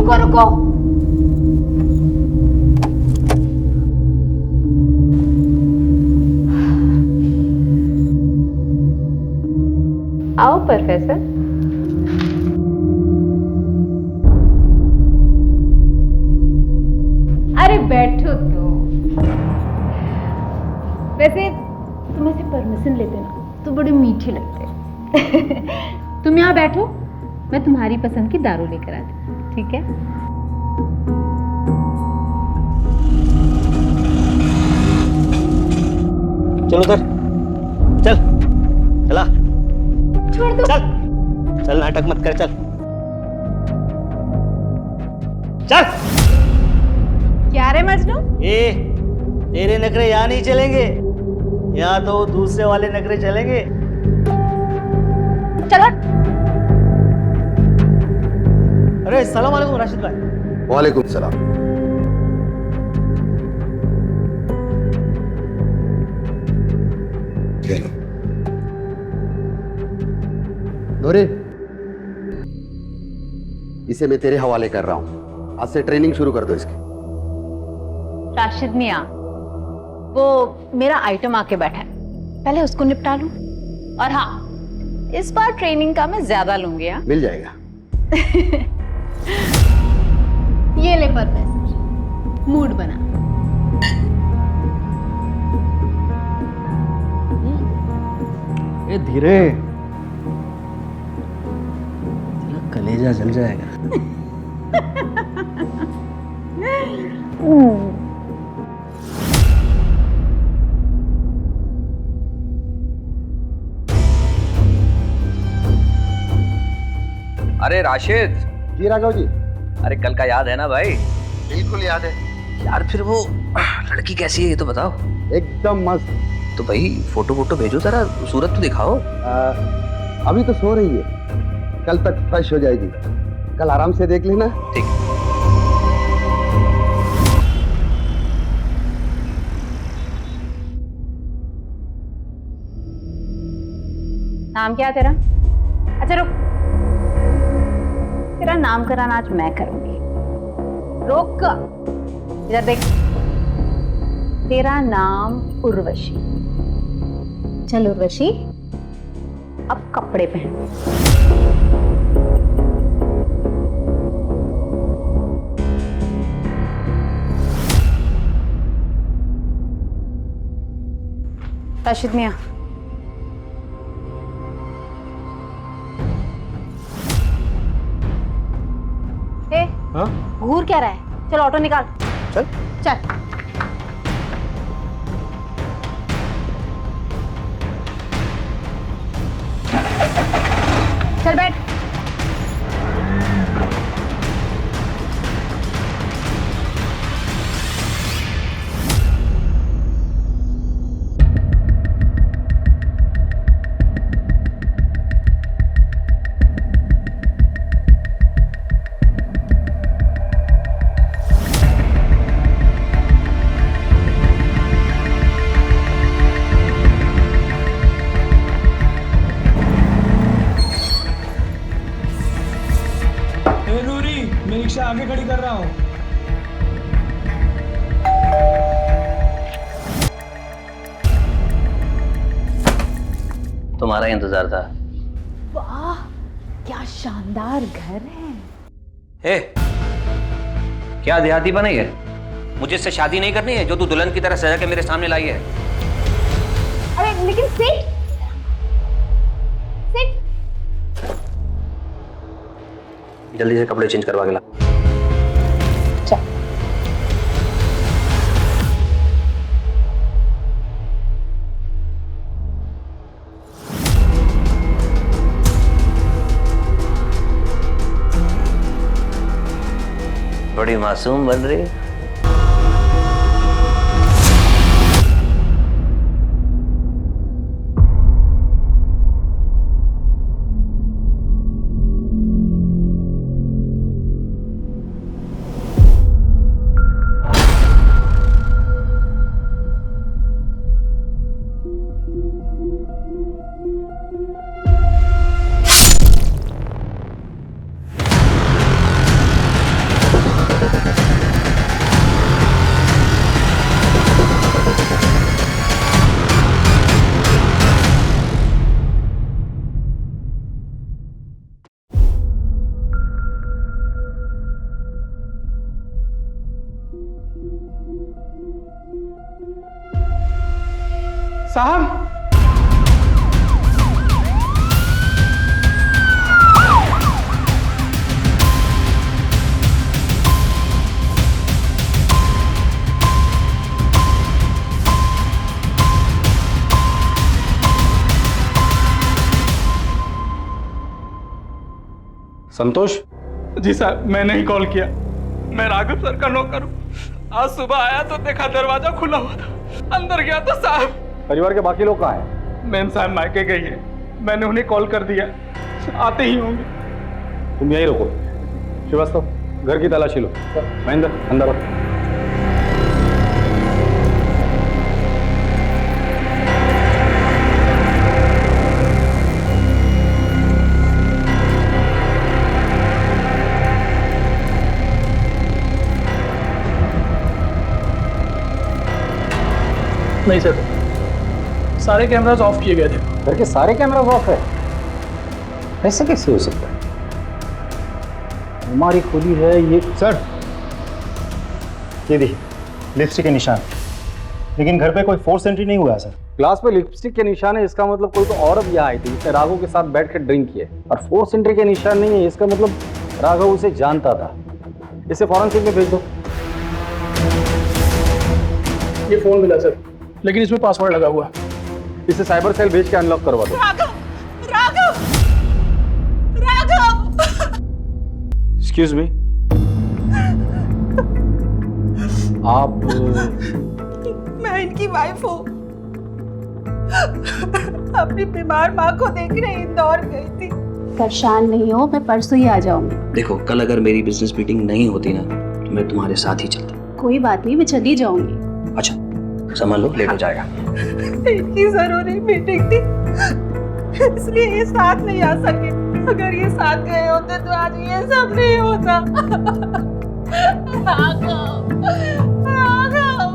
रुको रुको। आओ प्रोफेसर। अरे बैठो तो। वैसे तुम ऐसे परमिशन लेते ना तो बड़े मीठे लगते। तुम यहाँ बैठो, मैं तुम्हारी पसंद की दारू लेकर आती हूँ, ठीक है? चल उधर, चल चला, छोड़ दो। चल चल, नाटक मत कर, चल चल। क्या रे मजनू? तेरे नखरे यहाँ नहीं चलेंगे, यहाँ तो दूसरे वाले नखरे चलेंगे। चलो। अरे सलाम वालेकुम राशिद भाई। वालेकुम सलाम। नूरे, इसे मैं तेरे हवाले कर रहा हूं। आज से ट्रेनिंग शुरू कर दो इसकी। राशिद मियाँ, वो मेरा आइटम आके बैठा है, पहले उसको निपटा लूं। और हाँ, इस बार ट्रेनिंग का मैं ज्यादा लूंगी। हाँ, मिल जाएगा। ये ले प्रोफेसर, मूड बना। ए धीरे, तेरा कलेजा जल जाएगा। अरे राशिद, जी राघव जी। अरे कल का याद है ना भाई? बिल्कुल याद है। यार फिर वो लड़की कैसी है ये तो बताओ। एकदम मस्त। तो भाई फोटो वोटो भेजो जरा, सूरत तो दिखाओ। अभी तो सो रही है, कल तक फ्रेश हो जाएगी। कल आराम से देख लेना। ठीक। नाम क्या है तेरा? अच्छा रुक, तेरा नामकरण आज मैं करूंगी। रुक, इधर देख। तेरा नाम उर्वशी। चल उर्वशी, अब कपड़े पहन। राशिद मियाँ, हाँ? घूर क्या रहा है? चल ऑटो निकाल। चल चल। चल बैठ। मैं रिक्शा आगे खड़ी कर रहा हूँ। तुम्हारा इंतजार था। वाह, क्या शानदार घर है। हे, क्या देहाती बनाई है? मुझे इससे शादी नहीं करनी है जो तू दुल्हन की तरह सजा के मेरे सामने लाई है। अरे लेकिन सिट सिट। जल्दी से कपड़े चेंज करवा के ला। चल। बड़ी मासूम बन रही। साहब संतोष, जी साहब, मैंने ही कॉल किया। मैं राघव सर का नौकर हूँ। आज सुबह आया तो देखा दरवाजा खुला हुआ था, अंदर गया तो साहब। परिवार के बाकी लोग कहाँ हैं? मैम साहब मायके गई है, मैंने उन्हें कॉल कर दिया, आते ही होंगे। तुम यहीं रुको। श्रीवास्तव, घर की तलाशी लो। महेंद्र, अंदर आओ। नहीं सर, सारे कैमरास ऑफ किए गए थे। घर के सारे कैमरा ऑफ है? ऐसे कैसे हो सकता है? हमारी खुली है ये। सर, ये देखिए लिपस्टिक के निशान, लेकिन घर पे कोई फोर्स एंट्री नहीं हुआ है सर। ग्लास पे लिपस्टिक के निशान है, इसका मतलब कोई तो औरत यहाँ आई थी, इसने राघव के साथ बैठ कर ड्रिंक किए। और फोर्स एंट्री के निशान नहीं है, इसका मतलब राघव उसे जानता था। इसे फॉरेंसिक में भेज दो। ये फोन मिला सर, लेकिन इसमें पासवर्ड लगा हुआ। इसे साइबर सेल भेज के अनलॉक करवा दो। एक्सक्यूज मी, आप? मैं इनकी वाइफ हूँ। अपनी बीमार माँ को देखने इंदौर गई थी। परेशान नहीं हो, मैं परसों ही आ जाऊंगी। देखो, कल अगर मेरी बिजनेस मीटिंग नहीं होती ना तो मैं तुम्हारे साथ ही चलता। कोई बात नहीं, मैं चली जाऊंगी। अच्छा, संभाल लो, लेट हो जाएगा। इनकी जरूरी मीटिंग थी, इसलिए ये साथ नहीं आ सके। अगर ये साथ गए होते तो आज ये सब नहीं होता। राघव, राघव।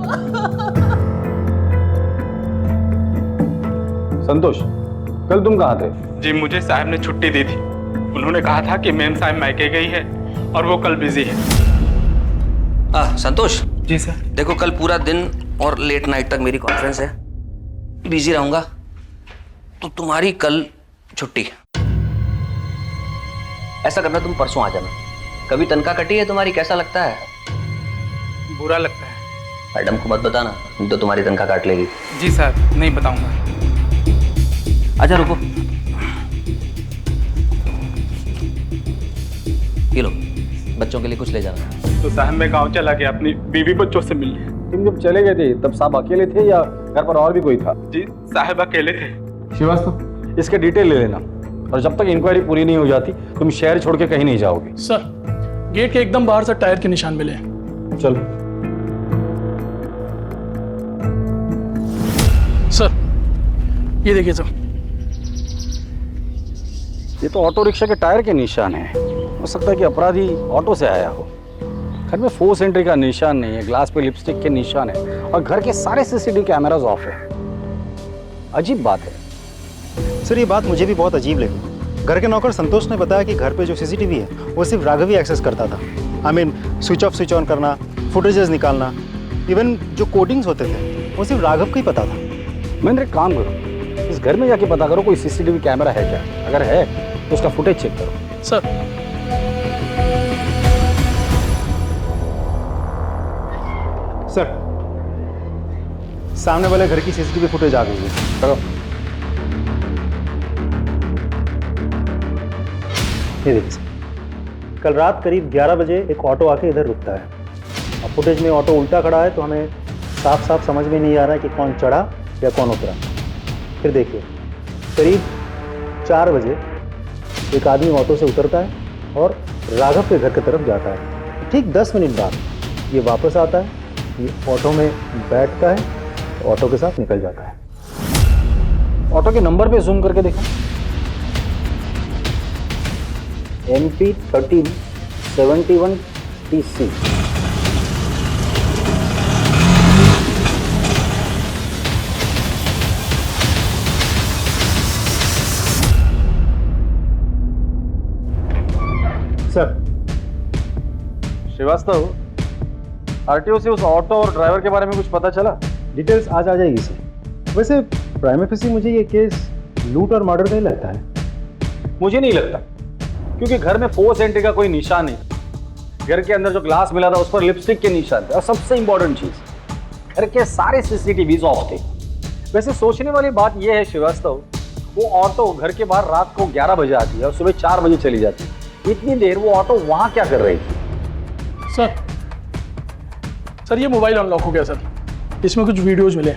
संतोष, कल तुम कहाँ थे? जी, मुझे साहब ने छुट्टी दी थी। उन्होंने कहा था कि मैम साहब मायके गई है और वो कल बिजी है। संतोष जी सर। देखो, कल पूरा दिन और लेट नाइट तक मेरी कॉन्फ्रेंस है, बिजी रहूंगा, तो तुम्हारी कल छुट्टी। ऐसा करना, तुम परसों आ जाना। कभी तनख्वाह कटी है तुम्हारी, कैसा लगता है? बुरा लगता है। मैडम को मत बताना, नहीं तो तुम्हारी तनख्वाह काट लेगी। जी साहब, नहीं बताऊंगा। अच्छा रुको, ये लो, बच्चों के लिए कुछ ले जाना। तो साहब मैं गांव चला गया अपनी बीवी बच्चों से मिलने। तुम जब चले गए थे तब साहब अकेले थे या घर पर और भी कोई था? जी साहब अकेले थे। श्रीवास्तव, इसके डिटेल ले लेना, और जब तक इंक्वायरी पूरी नहीं हो जाती तुम शहर छोड़ के कहीं नहीं जाओगे। सर, गेट के एकदम बाहर से टायर के निशान मिले। चलो। सर, ये देखिए सर। ये तो ऑटो रिक्शा के टायर के निशान है। हो सकता है कि अपराधी ऑटो से आया हो। घर में फोर्स एंट्री का निशान नहीं है, ग्लास पे लिपस्टिक के निशान है, और घर के सारे सीसीटीवी कैमरास ऑफ है। अजीब बात है। सर, ये बात मुझे भी बहुत अजीब लगी। घर के नौकर संतोष ने बताया कि घर पे जो सीसीटीवी है वो सिर्फ राघव ही एक्सेस करता था। I mean switch off switch on करना, फुटेजेस निकालना, इवन जो कोडिंग्स होते थे वो सिर्फ राघव को ही पता था। महेंद्र, एक काम करो, इस घर में जाके पता करो कोई सीसीटीवी कैमरा है क्या। अगर है तो उसका फुटेज चेक करो। सर, सर, सामने वाले घर की सीसीटीवी फुटेज आ गई है। करो। ये देखिए सर, कल रात करीब 11 बजे एक ऑटो आके इधर रुकता है। अब फुटेज में ऑटो उल्टा खड़ा है, तो हमें साफ साफ समझ में नहीं आ रहा है कि कौन चढ़ा या कौन उतरा। फिर देखिए, करीब 4 बजे एक आदमी ऑटो से उतरता है और राघव के घर की तरफ जाता है। ठीक 10 मिनट बाद ये वापस आता है, ये ऑटो में बैठता है, ऑटो के साथ निकल जाता है। ऑटो के नंबर पे जूम करके देखो। MP 1371 TC। Sir, Shrivastava, RTO से उस ऑटो और ड्राइवर के बारे में कुछ पता चला? डिटेल्स आज आ जाएगी सर। वैसे प्राइम फेसी मुझे ये केस लूट और मर्डर का ही लगता है। मुझे नहीं लगता, क्योंकि घर में फोर्स एंट्री का कोई निशान नहीं। घर के अंदर जो ग्लास मिला था उस पर लिपस्टिक के निशान थे, और सबसे इंपॉर्टेंट चीज, घर के सारे सीसीटीवी ऑफ थे। वैसे सोचने वाली बात यह है श्रीवास्तव, वो ऑटो घर के बाहर रात को 11 बजे आती है और सुबह 4 बजे चली जाती है। इतनी देर वो ऑटो वहां क्या कर रही थी? सर ये मोबाइल अनलॉक हो गया सर, इसमें कुछ वीडियोज मिले।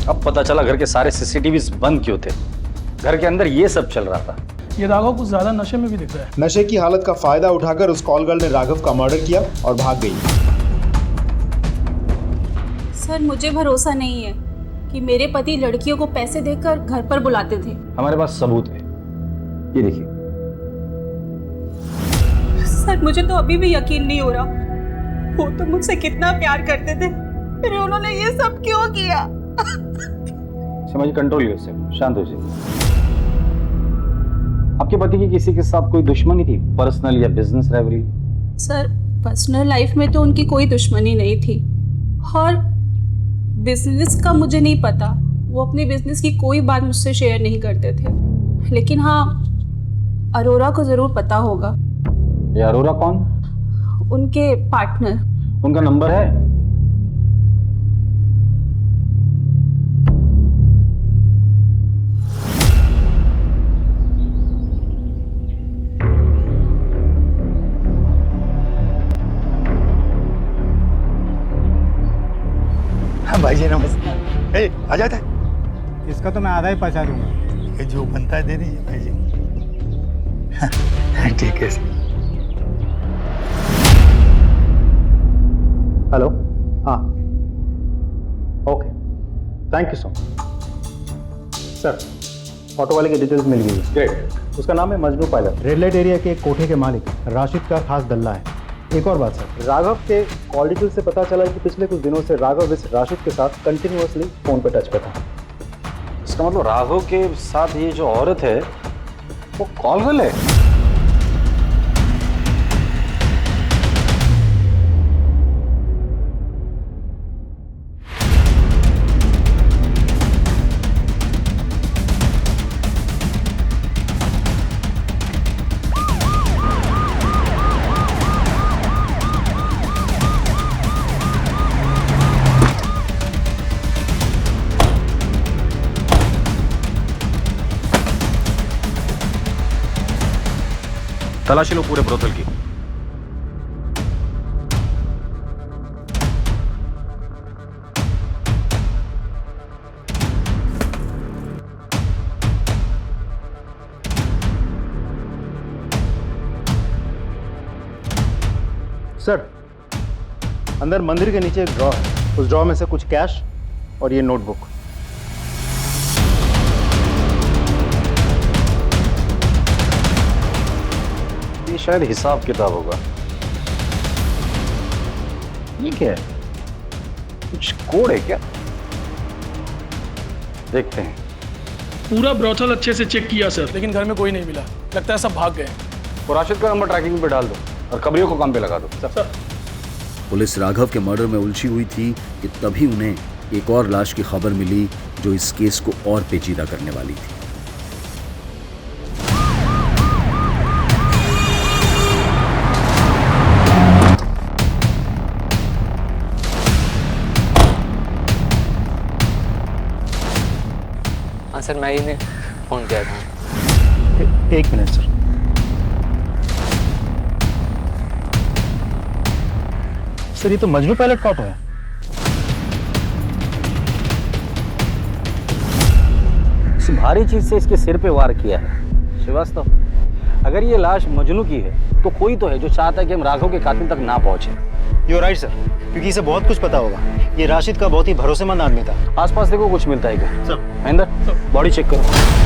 अब पता चला घर के सारे सीसीटीवी बंद क्यों थे। घर के अंदर ये सब चल रहा था। ये राघव कुछ ज्यादा नशे में भी दिख रहा है। नशे की हालत का फायदा उठाकर उस कॉल गर्ल ने राघव का मर्डर किया और भाग गई। सर मुझे भरोसा नहीं है कि मेरे पति लड़कियों को पैसे देकर घर पर बुलाते थे। हमारे पास सबूत है, ये देखिए। सर मुझे तो अभी भी यकीन नहीं हो रहा, वो तो मुझसे कितना प्यार करते थे, फिर उन्होंने ये सब क्यों किया? समझिए, कंट्रोल लीजिए उससे, शांत हो जाइए। आपके पति की किसी के साथ कोई दुश्मनी थी, पर्सनल या business rivalry? Sir personal life में तो उनकी कोई दुश्मनी नहीं थी, और बिजनेस का मुझे नहीं पता। वो अपने बिजनेस की कोई बात मुझसे शेयर नहीं करते थे, लेकिन हाँ अरोरा को जरूर पता होगा। ये अरोरा कौन? उनके पार्टनर। उनका नंबर है? भाई जी नमस्ते। आ जाता है। इसका तो मैं आधा ही पहुंचा दूंगा। ये जो बनता है दे दीजिए भाई जी। ठीक है। हेलो, हाँ okay, thank you so much. Sir auto वाले की डिटेल्स मिल गई है। ग्रेट। उसका नाम है Majnu pilot, red light area के एक कोठे के मालिक राशिद का खास दल्ला है। एक और बात सर, राघव के कॉल डिटेल से पता चला कि पिछले कुछ दिनों से राघव इस राशिद के साथ कंटिन्यूअसली फोन पे टच पे था। इसका मतलब राघव के साथ ये जो औरत है वो कॉल गर्ल है? तलाशी लो पूरे ब्रोथल की। सर अंदर मंदिर के नीचे एक ड्रॉ है, उस ड्रॉ में से कुछ कैश और ये नोटबुक। ये शायद हिसाब किताब होगा। ये क्या है? कुछ कोड है क्या? देखते हैं। पूरा ब्रोथल अच्छे से चेक किया सर, लेकिन घर में कोई नहीं मिला। लगता है सब भाग गए। और राशिद का नंबर ट्रैकिंग पे डाल दो और खबरियों को काम पे लगा दो। सर पुलिस राघव के मर्डर में उलझी हुई थी कि तभी उन्हें एक और लाश की खबर मिली जो इस केस को और पेचीदा करने वाली थी। हाँ सर, मैं ही फोन किया था। एक मिनट सर। सर ये तो मजनू पायलट का ऑटो है। इस भारी चीज से इसके सिर पे वार किया है। श्रीवास्तव, अगर ये लाश मजनू की है तो कोई तो है जो चाहता है कि हम राघव के कातिल तक ना पहुंचे। यू राइट सर, क्योंकि इसे बहुत कुछ पता होगा। ये राशिद का बहुत ही भरोसेमंद आदमी था। आसपास देखो कुछ मिलता है क्या? सर महेंद्र, बॉडी चेक करो।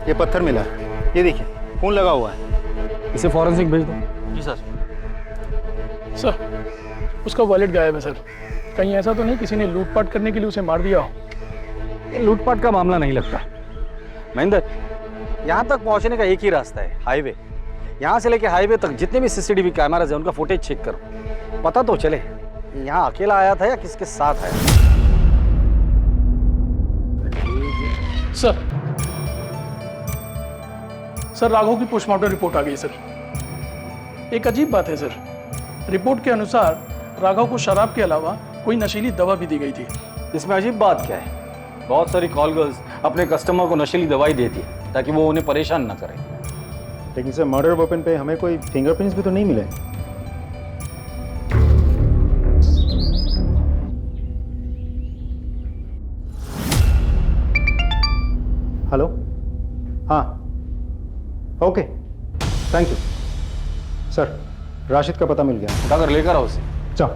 ये पत्थर मिला है, ये देखिए खून लगा हुआ है। इसे फॉरेंसिक भेज दो। जी सर। सर उसका वॉलेट गायब है सर। कहीं ऐसा तो नहीं किसी ने लूटपाट करने के लिए उसे मार दिया हो? ये लूटपाट का मामला नहीं लगता। महेंद्र, यहाँ तक पहुँचने का एक ही रास्ता है, हाईवे। यहाँ से लेके हाईवे तक जितने भी सीसीटीवी कैमराज हैं उनका फुटेज चेक करो, पता तो चले यहाँ अकेला आया था या किसके साथ आया। सर राघव की पोस्टमार्टम रिपोर्ट आ गई सर। एक अजीब बात है सर, रिपोर्ट के अनुसार राघव को शराब के अलावा कोई नशीली दवा भी दी गई थी। इसमें अजीब बात क्या है? बहुत सारी कॉल गर्ल्स अपने कस्टमर को नशीली दवाई देती है ताकि वो उन्हें परेशान ना करे। लेकिन सर मर्डर वेपन पे हमें कोई फिंगरप्रिंट्स भी तो नहीं मिले। हेलो, हाँ okay thank you sir. Rashid का पता मिल गया। उठाकर लेकर आओ उसे। जाओ।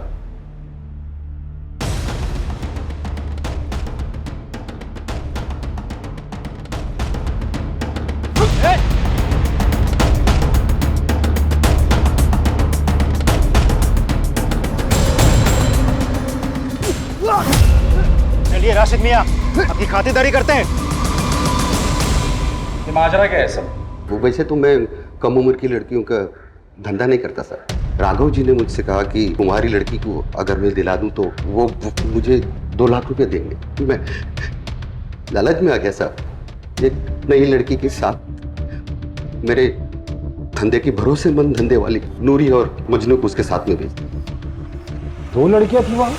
चलिए राशिद मियां, आपकी खातिरदारी करते हैं। ये माजरा क्या है सब? वो वैसे तो मैं कम उम्र की लड़कियों का धंधा नहीं करता सर। राघव जी ने मुझसे कहा कि तुम्हारी लड़की को अगर मैं दिला दूं तो वो मुझे 2 लाख रुपए देंगे। मैं लालच में आ गया सर। एक नई लड़की के साथ मेरे धंधे की भरोसेमंद धंधे वाली नूरी और मजनू को उसके साथ में भेज दी। 2 लड़कियां थी वहां?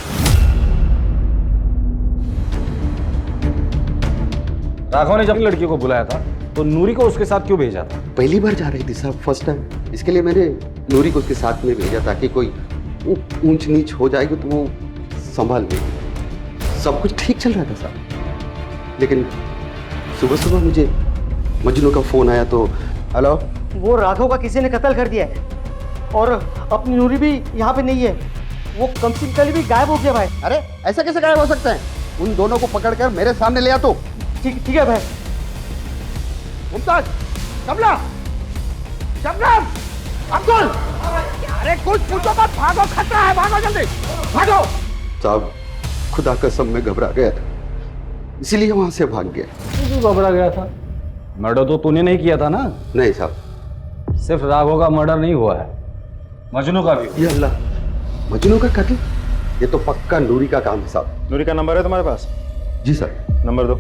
राघव ने जब लड़की को बुलाया था तो नूरी को उसके साथ क्यों भेजा था? पहली बार जा रही थी साहब, फर्स्ट टाइम। इसके लिए मैंने नूरी को उसके साथ में भेजा ताकि कोई ऊंच नीच हो जाएगी तो वो संभाल लेगी। सब कुछ ठीक चल रहा था साहब, लेकिन सुबह सुबह मुझे मजनू का फोन आया तो हेलो, वो राघव का किसी ने कत्ल कर दिया है और अपनी नूरी भी यहाँ पे नहीं है। वो कम से कम भी गायब हो गया भाई। अरे ऐसा कैसे गायब हो सकता है? उन दोनों को पकड़कर मेरे सामने ले आ। तो ठीक है भाई। मुमताज, कमला, शबनम, अब्दुल, अरे कुछ पूछो मत, भागो, खतरा है, भागो जल्दी, भागो। साहब खुदा कसम में घबरा गया था, इसीलिए वहां से भाग गया। तू घबरा गया था? मर्डर तो तूने नहीं किया था ना? नहीं साहब। सिर्फ राघव का मर्डर नहीं हुआ है, मजनू का भी। ये अल्लाह, मजनू का कत्ल? ये तो पक्का नूरी का काम है साहब। नूरी का नंबर है तुम्हारे पास? जी सर। नंबर दो।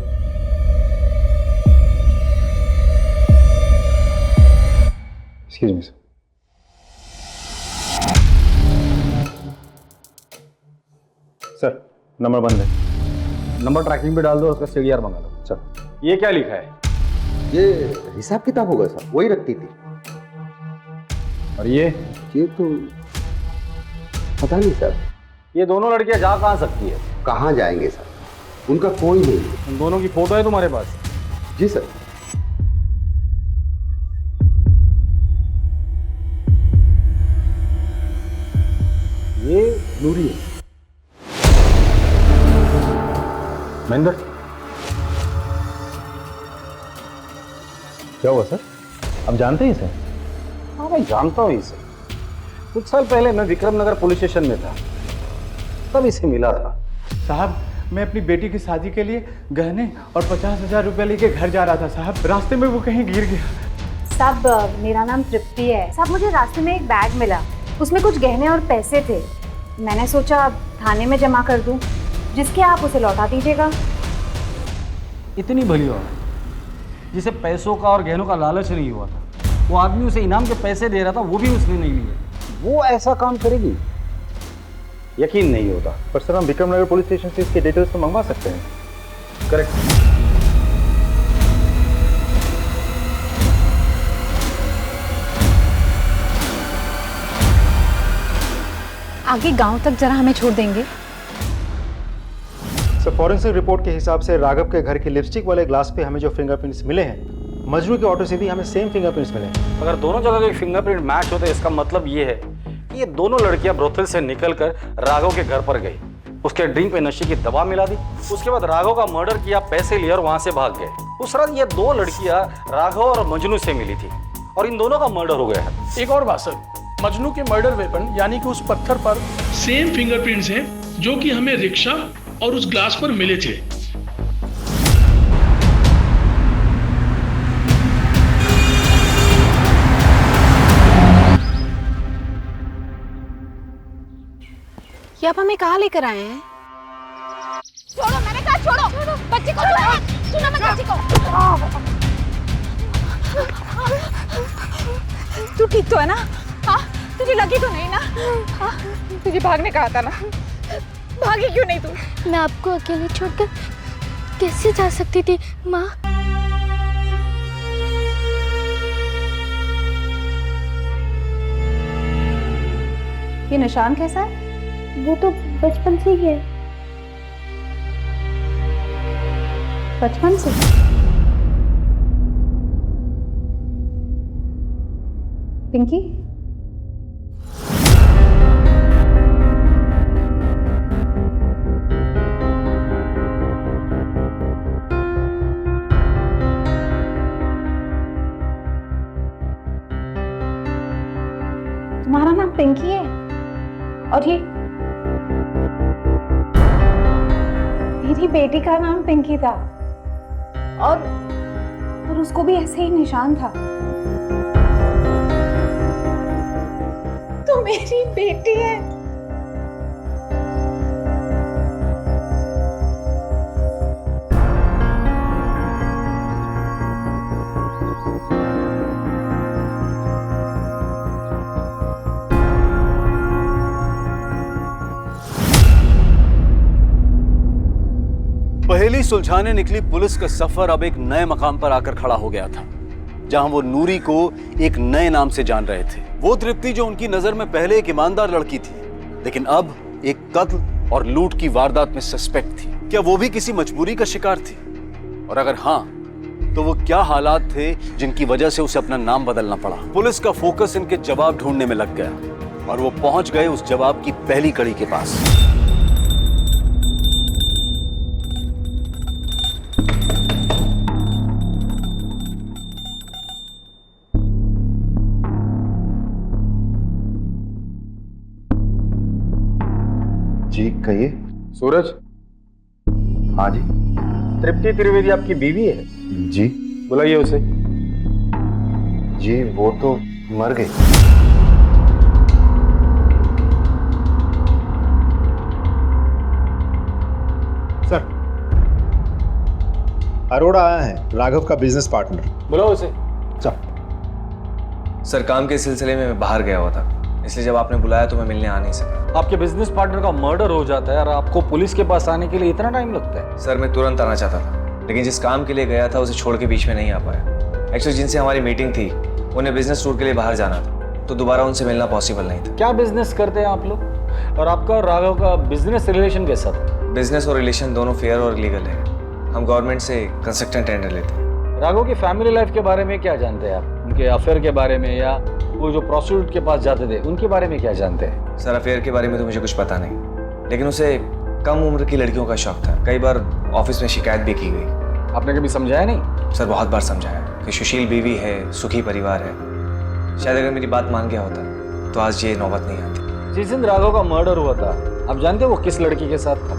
एक्सक्यूज मी सर, नंबर बंद है। नंबर ट्रैकिंग पे डाल दो, उसका सीडीआर मंगा लो। चल। ये क्या लिखा है? ये हिसाब किताब होगा सर, वही रखती थी। और ये तो पता नहीं सर। ये दोनों लड़कियां जा कहाँ सकती है? कहाँ जाएंगे सर, उनका कोई नहीं है। उन दोनों की फोटो है तुम्हारे पास? जी सर। ये नूरी है। महेंद्र, क्या हुआ सर? आप जानते हैं इसे? हाँ मैं जानता हूँ इसे। कुछ साल पहले मैं विक्रमनगर पुलिस स्टेशन में था, तब इसे मिला था। साहब मैं अपनी बेटी की शादी के लिए गहने और 50,000 रुपए लेके घर जा रहा था साहब। रास्ते में वो कहीं गिर गया। साहब मेरा नाम तृप्ति है। साहब मुझे रास्ते में एक बैग मिला, उसमें कुछ गहने और पैसे थे। मैंने सोचा थाने में जमा कर दूं, जिसके आप उसे लौटा दीजिएगा। इतनी भली औरत जिसे पैसों का और गहनों का लालच नहीं हुआ था, वो आदमी उसे इनाम के पैसे दे रहा था, वो भी उसने नहीं लिए। वो ऐसा काम करेगी? यकीन नहीं होता। पर सर हम विक्रमनगर पुलिस स्टेशन से इसके डिटेल्स तो मंगवा सकते हैं। करेक्ट। आगे गांव तक जरा हमें छोड़ देंगे? सर फॉरेंसिक रिपोर्ट के हिसाब से राघव के घर के लिपस्टिक वाले ग्लास पे हमें जो फिंगरप्रिंट्स मिले हैं, मजनू के ऑटो से भी हमें सेम फिंगरप्रिंट्स मिले हैं। अगर दोनों जगह के फिंगरप्रिंट मैच होते, इसका मतलब ये है कि ये दोनों लड़कियां ब्रोथल से निकलकर राघव के घर पर गई, उसके ड्रिंक पे नशे की दवा मिला दी, उसके बाद राघव का मर्डर किया, पैसे लिए और वहां से भाग गए। उस रात ये दो लड़कियां राघव और मजनू से मिली थी और इन दोनों का मर्डर हो गया है। एक और बात सर, मजनू के मर्डर वेपन यानी कि उस पत्थर पर सेम फिंगरप्रिंट्स हैं जो कि हमें रिक्शा और उस ग्लास पर मिले थे। ये आप हमें कहाँ लेकर आए हैं? छोड़ो, मैंने कहा छोड़ो, बच्ची को छोड़ो, सुनो मत बच्ची को। तू ठीक तो है ना? हाँ, तुझे लगी तो नहीं ना? हाँ, तुझे भागने कहा था ना? भागी क्यों नहीं तू? मैं आपको अकेले छोड़कर कैसे जा सकती थी माँ? ये निशान कैसा है? वो तो बचपन से ही है। बचपन से? पिंकी? तुम्हारा नाम पिंकी है और ये मेरी बेटी का नाम पिंकी था और उसको भी ऐसे ही निशान था। तो मेरी बेटी है। पहेली सुलझाने निकली पुलिस का सफर अब एक नए मकाम पर आकर खड़ा हो गया था, जहां वो नूरी को एक नए नाम से जान रहे थे। वो तृप्ति जो उनकी नजर में पहले एक ईमानदार लड़की थी, लेकिन अब एक कत्ल और लूट की वारदात में सस्पेक्ट थी। क्या वो भी किसी मजबूरी का शिकार थी? और अगर हाँ, तो वो क्या हालात थे जिनकी वजह से उसे अपना नाम बदलना पड़ा? पुलिस का फोकस इनके जवाब ढूंढने में लग गया और वो पहुंच गए उस जवाब की पहली कड़ी के पास। जी कहिए। सूरज? हाँ जी। तृप्ति त्रिवेदी आपकी बीवी है? जी। बुलाइए उसे। जी वो तो मर गई। सर, अरोड़ा आया है, राघव का बिजनेस पार्टनर। बुलाओ उसे। सर काम के सिलसिले में मैं बाहर गया हुआ था, इसलिए जब आपने बुलाया तो मैं मिलने आ नहीं सका। आपके बिजनेस पार्टनर का मर्डर हो जाता है और आपको पुलिस के पास आने के लिए इतना टाइम लगता है? सर मैं तुरंत आना चाहता था, लेकिन जिस काम के लिए गया था उसे छोड़ के बीच में नहीं आ पाया। एक्चुअली जिनसे हमारी मीटिंग थी उन्हें बिजनेस टूर के लिए बाहर जाना था, तो दोबारा उनसे मिलना पॉसिबल नहीं था। क्या बिजनेस करते हैं आप लोग? और आपका और राघव का बिजनेस रिलेशन कैसा था? बिजनेस और रिलेशन दोनों फेयर और लीगल है। हम गवर्नमेंट से कंस्ट्रक्शन टेंडर लेते हैं। राघव की फैमिली लाइफ के बारे में क्या जानते हैं आप? उनके अफेयर के बारे में या वो जो प्रोस्टिट्यूट के पास जाते थे उनके बारे में क्या जानते हैं? सर अफेयर के बारे में तो मुझे कुछ पता नहीं, लेकिन उसे कम उम्र की लड़कियों का शौक था। कई बार ऑफिस में शिकायत भी की गई। आपने कभी समझाया नहीं? सर बहुत बार समझाया कि सुशील बीवी है, सुखी परिवार है। शायद अगर मेरी बात मान गया होता तो आज ये नौबत नहीं आती। जिस दिन राघव का मर्डर हुआ था आप जानते हो वो किस लड़की के साथ था?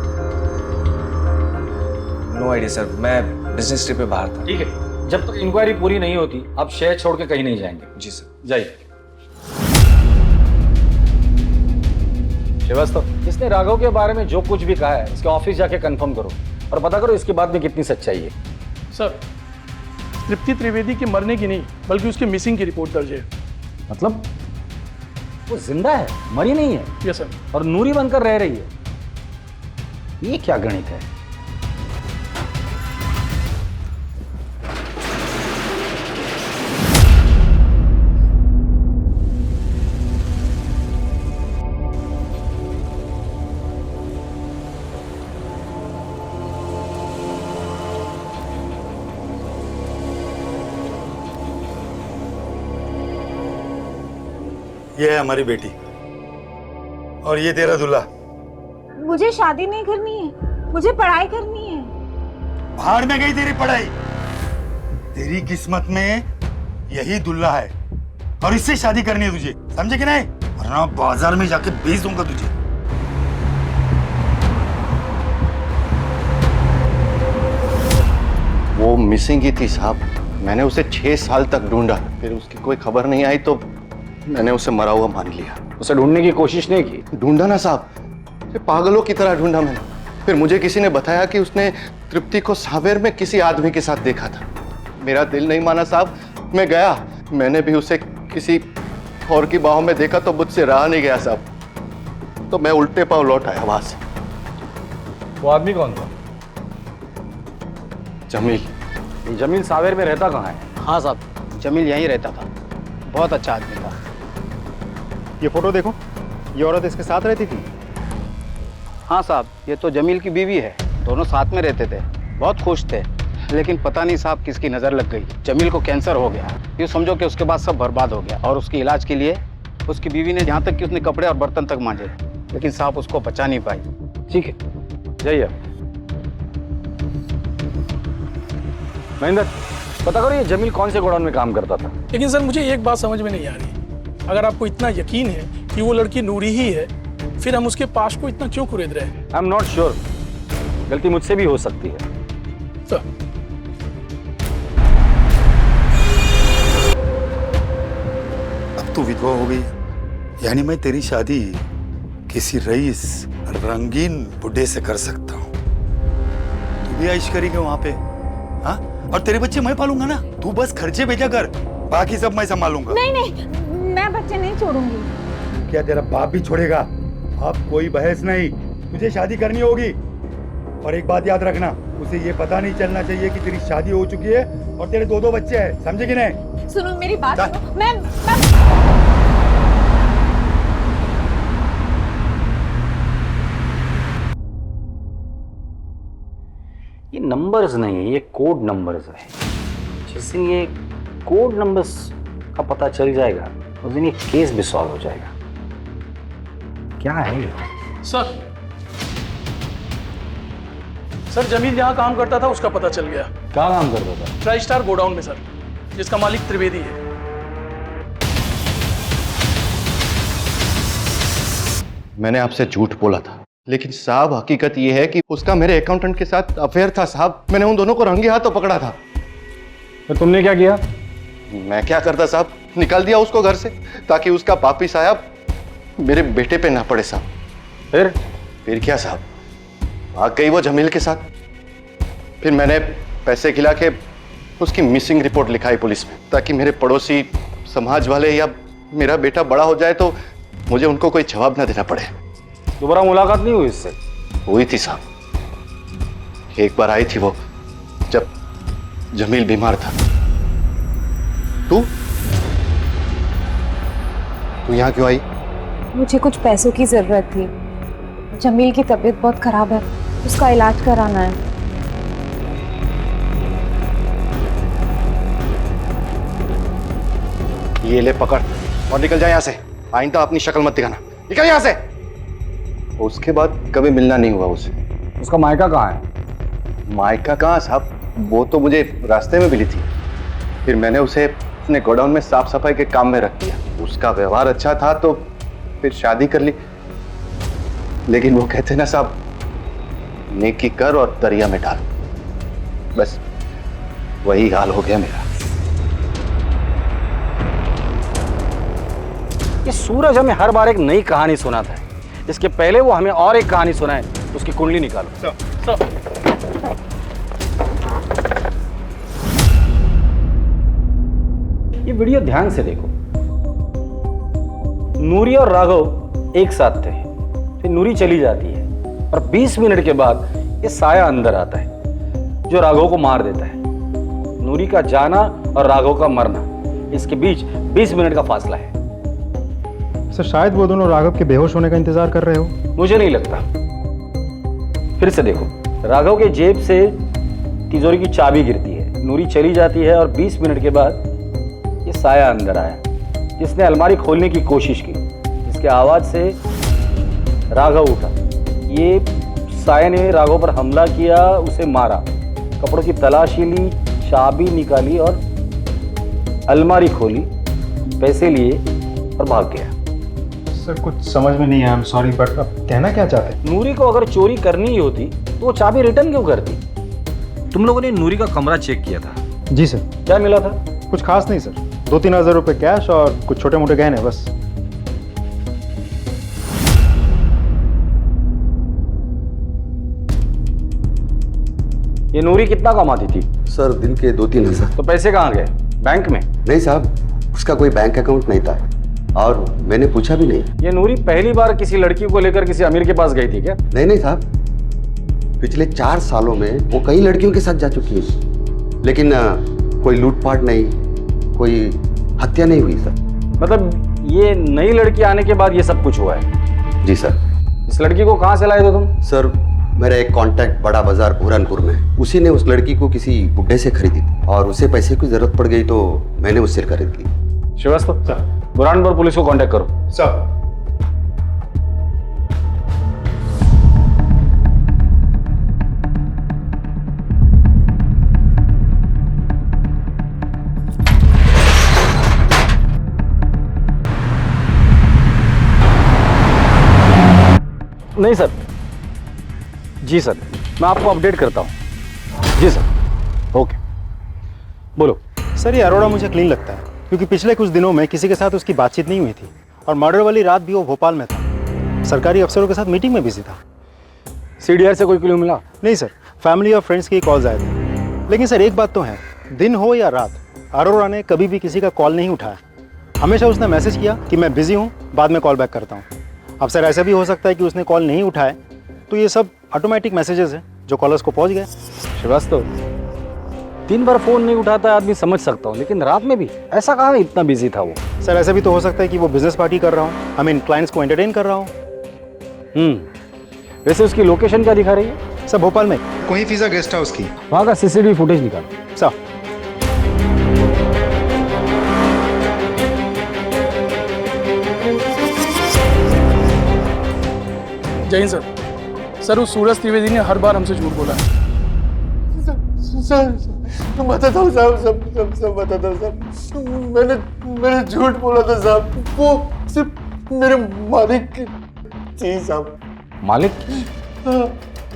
नो आइडिया सर, मैं बिजनेस ट्रिप पे बाहर था। ठीक है, जब तक इंक्वायरी पूरी नहीं होती आप शहर छोड़ के कहीं नहीं जाएंगे। जी सर। जाइए। श्रीवास्तव, इसने राघव के बारे में जो कुछ भी कहा है इसके ऑफिस जाके कंफर्म करो और पता करो इसके बाद में कितनी सच्चाई है। सर, तृप्ति त्रिवेदी के मरने की नहीं बल्कि उसके मिसिंग की रिपोर्ट दर्ज है। मतलब वो जिंदा है, मरी नहीं है? Yes sir. और नूरी बनकर रह रही है? ये क्या गणित है? ये है हमारी बेटी और ये तेरा दूल्हा। मुझे शादी नहीं करनी है, मुझे पढ़ाई करनी है। भाड़ में गई तेरी पढ़ाई। तेरी किस्मत में यही दुल्ला है और इससे शादी करनी है तुझे, समझे कि नहीं? वरना बाजार में जाके बेच दूंगा तुझे। वो मिसिंग ही थी साहब। मैंने उसे 6 साल तक ढूंढा, फिर उसकी कोई खबर नहीं आई तो मैंने उसे मरा हुआ मान लिया। उसे ढूंढने की कोशिश नहीं की? ढूंढा ना साहब, पागलों की तरह ढूंढा मैंने। फिर मुझे किसी ने बताया कि उसने तृप्ति को सावेर में किसी आदमी के साथ देखा था। मेरा दिल नहीं माना साहब, मैं गया, मैंने भी उसे किसी और की बाहों में देखा तो मुझसे रहा नहीं गया साहब, तो मैं उल्टे पांव लौट आया वहां से। वो आदमी कौन था? जमील। जमील सावेर में रहता कहाँ है? हाँ साहब, जमील यहीं रहता था, बहुत अच्छा आदमी था। ये फोटो देखो, ये औरत इसके साथ रहती थी। हाँ साहब, ये तो जमील की बीवी है, दोनों साथ में रहते थे, बहुत खुश थे। लेकिन पता नहीं साहब किसकी नज़र लग गई, जमील को कैंसर हो गया। यूँ समझो कि उसके बाद सब बर्बाद हो गया, और उसके इलाज के लिए उसकी बीवी ने यहाँ तक कि उसने कपड़े और बर्तन तक मांजे, लेकिन साहब उसको बचा नहीं पाई। ठीक है, जाइए। महेंद्र, पता करो ये जमील कौन से गोडाउन में काम करता था। लेकिन सर मुझे एक बात समझ में नहीं आ रही, अगर आपको इतना यकीन है कि वो लड़की नूरी ही है, फिर हम उसके पास को इतना क्यों कुरेद रहे हैं? आई एम नॉट श्योर, गलती मुझसे भी हो सकती है। सर अब तू विधवा हो गई, यानी मैं तेरी शादी किसी रईस रंगीन बुढ़े से कर सकता हूँ। तू भी ऐश करेगी वहां पे, हाँ? और तेरे बच्चे मैं पालूंगा ना, तू बस खर्चे भेजा कर, बाकी सब मैं संभालूंगा। नहीं नहीं, मैं बच्चे नहीं छोड़ूंगी। क्या तेरा बाप भी छोड़ेगा? अब कोई बहस नहीं, तुझे शादी करनी होगी। और एक बात याद रखना, उसे ये पता नहीं चलना चाहिए कि तेरी शादी हो चुकी है और तेरे 2 बच्चे हैं, समझे कि नहीं? सुनो मेरी बात सुनो, मैं ये नंबर्स नहीं है, ये कोड नंबर्स है। जिस दिन ये कोड नंबर्स का पता चल जाएगा उस दिन ये केस भी सॉल्व हो जाएगा। क्या है ये? सर जमील जहाँ काम करता था उसका पता चल गया। क्या काम करता था? ट्राई स्टार गोडाउन में सर, जिसका मालिक त्रिवेदी है। मैंने आपसे झूठ बोला था, लेकिन साहब हकीकत यह है कि उसका मेरे अकाउंटेंट के साथ अफेयर था साहब। मैंने उन दोनों को रंगे हाथों पकड़ा था। तो तुमने क्या किया? मैं क्या करता साहब, निकाल दिया उसको घर से ताकि उसका पापी साहब मेरे बेटे पे ना पड़े साहब। फिर क्या साहब, भाग गई वो जमील के साथ। फिर मैंने पैसे खिला के उसकी मिसिंग रिपोर्ट लिखाई पुलिस में, ताकि मेरे पड़ोसी, समाज वाले या मेरा बेटा बड़ा हो जाए तो मुझे उनको कोई जवाब ना देना पड़े। दोबारा मुलाकात नहीं हुई इससे? हुई थी साहब, एक बार आई थी वो, जब जमील बीमार था। तू यहाँ क्यों आई? मुझे कुछ पैसों की जरूरत थी। जमील की तबीयत बहुत खराब है, उसका इलाज कराना है। ये ले पकड़ और निकल जा यहाँ से। आइंदा अपनी शक्ल मत दिखाना, निकल यहाँ से। उसके बाद कभी मिलना नहीं हुआ उससे। उसका मायका कहाँ है? मायका कहाँ साहब, वो तो मुझे रास्ते में मिली थी। फिर मैंने उसे अपने गोडाउन में साफ सफाई के काम में रख दिया। उसका व्यवहार अच्छा था तो फिर शादी कर ली। लेकिन वो कहते ना साहब, नेकी कर और दरिया में डाल, बस वही हाल हो गया मेरा। ये सूरज हमें हर बार एक नई कहानी सुनाता है। इसके पहले वो हमें और एक कहानी सुनाए, उसकी कुंडली निकालो। ये वीडियो ध्यान से देखो। नूरी और राघव एक साथ थे, फिर नूरी चली जाती है और 20 मिनट के बाद ये साया अंदर आता है जो राघव को मार देता है। नूरी का जाना और राघव का मरना, इसके बीच 20 मिनट का फासला है। सर शायद वो दोनों राघव के बेहोश होने का इंतजार कर रहे हो। मुझे नहीं लगता। फिर से देखो, राघव के जेब से तिजोरी की चाबी गिरती है, नूरी चली जाती है और 20 मिनट के बाद ये साया अंदर आया जिसने अलमारी खोलने की कोशिश की। जिसके आवाज से राघव उठा। ये साया ने राघव पर हमला किया, उसे मारा, कपड़ों की तलाशी ली, चाबी निकाली और अलमारी खोली, पैसे लिए और भाग गया। सर कुछ समझ में नहीं आया, आई एम सॉरी, बट अब कहना क्या चाहते हैं? नूरी को अगर चोरी करनी ही होती तो वो चाबी रिटर्न क्यों करती? तुम लोगों ने नूरी का कमरा चेक किया था? जी सर। क्या मिला था? कुछ खास नहीं सर, 2-3 हज़ार रुपये कैश और कुछ छोटे मोटे गहने बस। ये नूरी कितना कमाती थी? सर दिन के 2-3 हज़ार। तो पैसे कहाँ गए? बैंक में? नहीं साहब, उसका कोई बैंक अकाउंट नहीं था और मैंने पूछा भी नहीं। ये नूरी पहली बार किसी लड़की को लेकर किसी अमीर के पास गई थी क्या? नहीं साहब, पिछले 4 सालों में वो कई लड़कियों के साथ जा चुकी है, लेकिन कोई लूटपाट नहीं, कोई हत्या नहीं हुई सर। मतलब ये नई लड़की आने के बाद ये सब कुछ हुआ है? जी सर। इस लड़की को कहाँ से लाए थे तुम? सर मेरा एक कांटेक्ट बड़ा बाजार बुरहानपुर में, उसी ने उस लड़की को किसी बुड्ढे से खरीदी थी और उसे पैसे की जरूरत पड़ गई तो मैंने उससे खरीद ली। श्रीवास्तव सर, बुरहानपुर पुलिस को कांटेक्ट करो। सर। नहीं सर। जी सर, मैं आपको अपडेट करता हूँ। जी सर, ओके। बोलो। सर ये अरोड़ा मुझे क्लीन लगता है क्योंकि पिछले कुछ दिनों में किसी के साथ उसकी बातचीत नहीं हुई थी और मर्डर वाली रात भी वो भोपाल में था, सरकारी अफसरों के साथ मीटिंग में बिजी था। सीडीआर से कोई क्लू मिला? नहीं सर, फैमिली और फ्रेंड्स के कॉल्स आए थे, लेकिन सर एक बात तो है, दिन हो या रात अरोड़ा ने कभी भी किसी का कॉल नहीं उठाया। हमेशा उसने मैसेज किया कि मैं बिजी हूँ, बाद में कॉल बैक करता हूँ। अब सर ऐसा भी हो सकता है कि उसने कॉल नहीं उठाए तो ये सब ऑटोमेटिक मैसेजेस हैं जो कॉलर्स को पहुंच गए। श्रीवास्तव, दिन भर फोन नहीं उठाता है आदमी समझ सकता हूँ, लेकिन रात में भी ऐसा कहाँ इतना बिजी था वो? सर ऐसा भी तो हो सकता है कि वो बिजनेस पार्टी कर रहा हूँ, आई मीन क्लाइंट्स को एंटरटेन कर रहा हूँ। वैसे उसकी लोकेशन क्या दिखा रही है? सर भोपाल में कोई फिजा गेस्ट हाउस की। वहाँ का सीसीटीवी फुटेज निकालो। सर। जय हिंद सर। सर उस सूरज त्रिवेदी ने हर बार हमसे झूठ बोला है। सर बताता हूँ साहब, सब बताता हूँ साहब। मैंने झूठ बोला था साहब, वो सिर्फ मेरे मालिक की थी साहब। मालिक?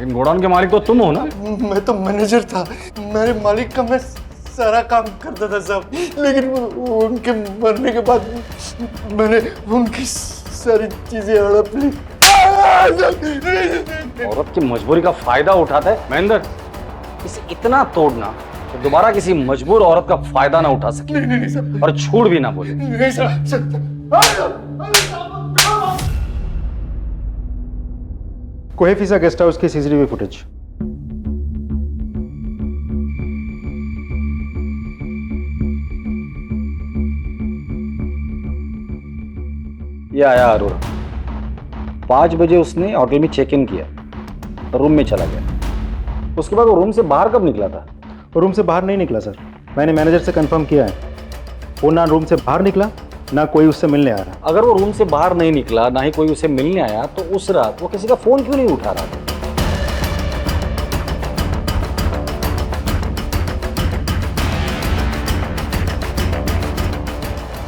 इन गोडाउन के मालिक तो तुम हो ना? मैं तो मैनेजर था, मेरे मालिक का मैं सारा काम करता था साहब, लेकिन उनके मरने के बाद मैंने उनकी सारी चीजें हड़प ली। औरत की मजबूरी का फायदा उठाता है महेंद्र। इसे इतना तोड़ना तो दोबारा किसी मजबूर औरत का फायदा ना उठा सके। नहीं, और झूठ भी ना बोले। नहीं सर। कोई फिजा गेस्ट हाउस की सीसीटीवी फुटेज। ये आया अरोड़ा। 5 बजे उसने होटल में चेक इन किया और रूम में चला गया। उसके बाद वो रूम से बाहर कब निकला था? वो रूम से बाहर नहीं निकला सर, मैंने मैनेजर से कंफर्म किया है। वो ना रूम से बाहर निकला, ना कोई उससे मिलने आ रहा। अगर वो रूम से बाहर नहीं निकला, ना ही कोई उसे मिलने आया, तो उस रात वो किसी का फोन क्यों नहीं उठा रहा था?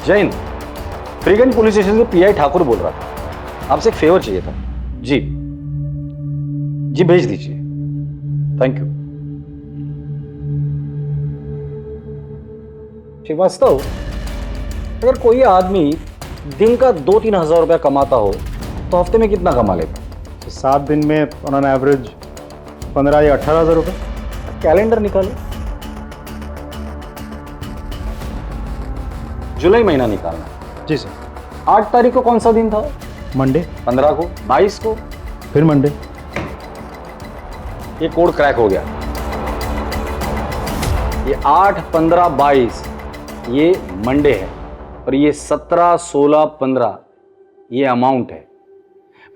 जैन, फ्रीगंज पुलिस स्टेशन से पीआई ठाकुर बोल रहा था, आपसे एक फेवर चाहिए था। जी जी, भेज दीजिए। Thank you. श्रीवास्तव, अगर कोई आदमी दिन का 2-3 हज़ार रुपया कमाता हो तो हफ्ते में कितना कमा लेता? तो 7 दिन में ऑन एवरेज 15 या 18 हज़ार रुपये। कैलेंडर निकालो, जुलाई महीना निकालना। जी सर। 8 तारीख को कौन सा दिन था? मंडे। 15 को, 22 को, फिर मंडे। ये कोड क्रैक हो गया। ये 8, 15, 22 ये मंडे है और ये 17, 16, 15 ये अमाउंट है।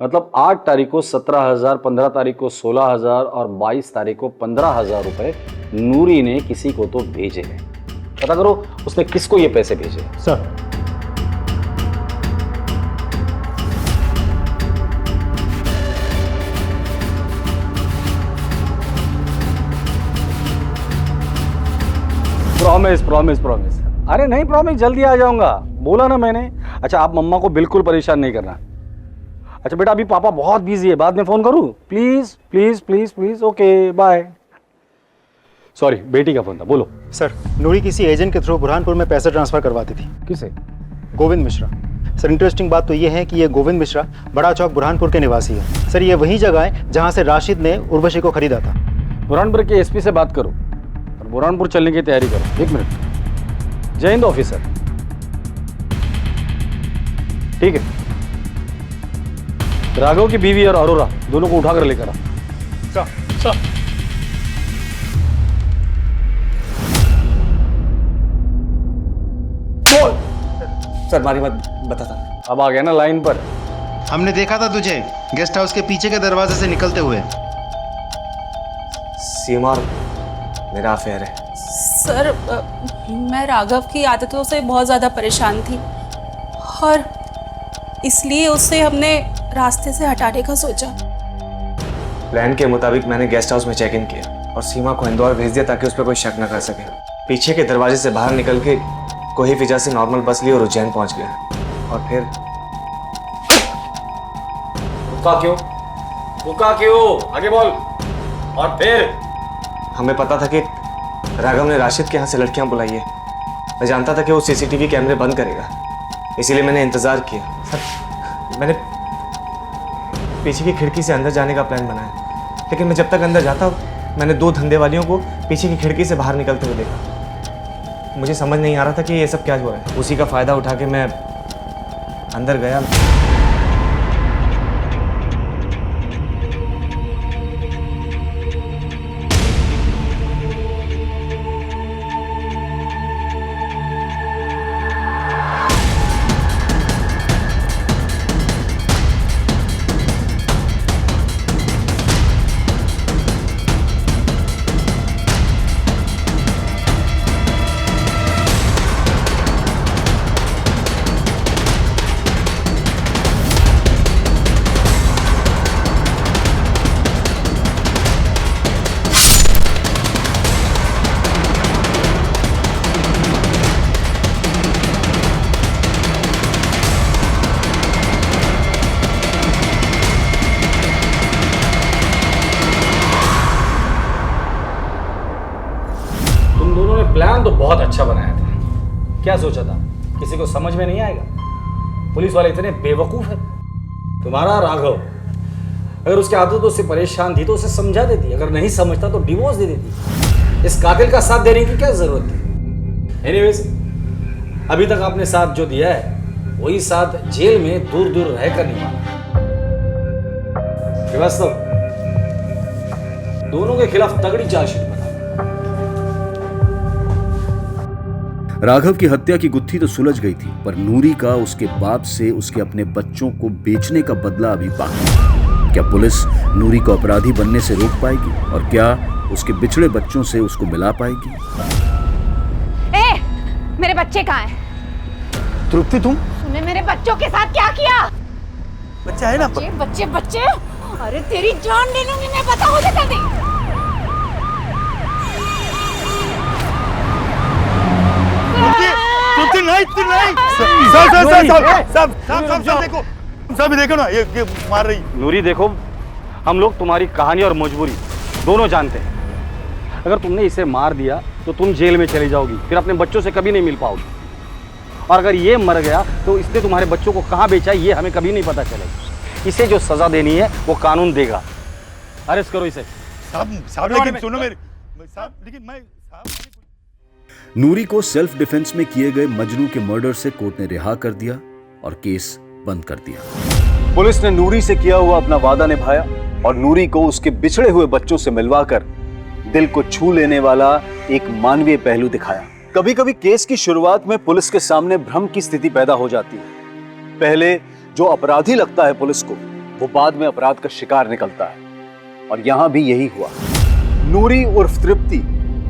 मतलब 8 तारीख को 17,000, 15 तारीख को 16,000 और 22 तारीख को 15,000 रुपए नूरी ने किसी को तो भेजे हैं। पता करो उसने किसको ये पैसे भेजे। Sir, promise promise promise. अरे नहीं प्रॉमिस, जल्दी आ जाऊंगा, बोला ना मैंने। अच्छा आप मम्मा को बिल्कुल परेशान नहीं करना। अच्छा बेटा अभी पापा बहुत बिजी है, बाद में फोन करूं? Please please please please. Okay bye. Sorry बेटी का फोन था, बोलो। सर नूरी किसी एजेंट के थ्रू बुरहानपुर में पैसे ट्रांसफर करवाती थी। किसे? गोविंद मिश्रा। सर इंटरेस्टिंग बात तो ये है कि ये गोविंद मिश्रा बड़ा चौक बुरहानपुर के निवासी है। सर ये वही जगह है जहाँ से राशिद ने उर्वशी को खरीदा था। बुरहानपुर के एसपी से बात करो और बुरहानपुर चलने की तैयारी करो। 1 मिनट। जय हिंद ऑफिसर। ठीक है, राघव की बीवी और अरोरा दोनों को उठाकर लेकर आ। सर सर मारी मत बता था। अब आ गया ना लाइन पर। हमने देखा था तुझे गेस्ट हाउस के पीछे के दरवाजे से निकलते हुए। सीमा और मेरा अफेयर है। सर मैं राघव की आदतों से बहुत ज़्यादा परेशान थी और इसलिए उससे हमने रास्ते से हटाने का सोचा। प्लान के मुताबिक मैंने गेस्ट हाउस में चेक इन किया और सीमा को इंदौर भेज दिया ताकि उस पर कोई शक न कर सके। पीछे के दरवाजे से बाहर निकल के कोही फिजा से नॉर्मल बस ली और उज्जैन पहुंच गया। और फिर रुका क्यों? आगे बोल। और फिर हमें पता था कि राघव ने राशिद के यहाँ से लड़कियां बुलाई है। मैं जानता था कि वो सीसीटीवी कैमरे बंद करेगा, इसीलिए मैंने इंतजार किया। सर मैंने पीछे की खिड़की से अंदर जाने का प्लान बनाया, लेकिन मैं जब तक अंदर जाता मैंने 2 धंधे वालियों को पीछे की खिड़की से बाहर निकलते हुए देखा। मुझे समझ नहीं आ रहा था कि ये सब क्या हो रहा है। उसी का फायदा उठा के मैं अंदर गया। प्लान तो बहुत अच्छा बनाया था। क्या सोचा था? किसी को समझ में नहीं आएगा? पुलिस वाले इतने बेवकूफ है। तुम्हारा राघव अगर उसके आदतों से परेशान थी तो उसे समझा देती, अगर नहीं समझता तो डिवोर्स दे देती। इस कातिल का साथ देने की क्या जरूरत थी? एनीवेज अभी तक आपने साथ जो दिया है वही साथ जेल में दूर दूर रहकर निभाना। श्रीवास्तव दोनों के खिलाफ तगड़ी चार्जशीट बना। राघव की हत्या की गुत्थी तो सुलझ गई थी, पर नूरी का उसके बाप से उसके अपने बच्चों को बेचने का बदला अभी बाकी है। क्या पुलिस नूरी को अपराधी बनने से रोक पाएगी और क्या उसके बिछड़े बच्चों से उसको मिला पाएगी? मेरे बच्चे कहाँ हैं? तृप्ति तुम? तूने मेरे बच्चों के साथ क्या किया? बच्चा है ना? बच्चे बच्चे बच्चे, अरे तेरी जान ले लूंगी मैं, बता मुझे जल्दी। सब देखो ना, ये मार रही। नूरी देखो, हम लोग तुम्हारी कहानी और मजबूरी दोनों जानते हैं। अगर तुमने इसे मार दिया तो तुम जेल में चली जाओगी, फिर अपने बच्चों से कभी नहीं मिल पाओगी। और अगर ये मर गया तो इसने तुम्हारे बच्चों को कहाँ बेचा ये हमें कभी नहीं पता चलेगा। इसे जो सजा देनी है वो कानून देगा। अरेस्ट करो इसे। साहब लेकिन सुनो मेरी साहब, लेकिन मैं नूरी को सेल्फ डिफेंस में किए गए मजनू के मर्डर से कोर्ट ने रिहा कर दिया और केस बंद कर दिया। पुलिस ने नूरी से किया हुआ अपना वादा निभाया और नूरी को उसके बिछड़े हुए बच्चों से मिलवाकर दिल को छू लेने वाला एक मानवीय पहलू दिखाया। कभी कभी केस की शुरुआत में पुलिस के सामने भ्रम की स्थिति पैदा हो जाती है। पहले जो अपराधी लगता है पुलिस को, वो बाद में अपराध का शिकार निकलता है, और यहां भी यही हुआ। नूरी उर्फ तृप्ति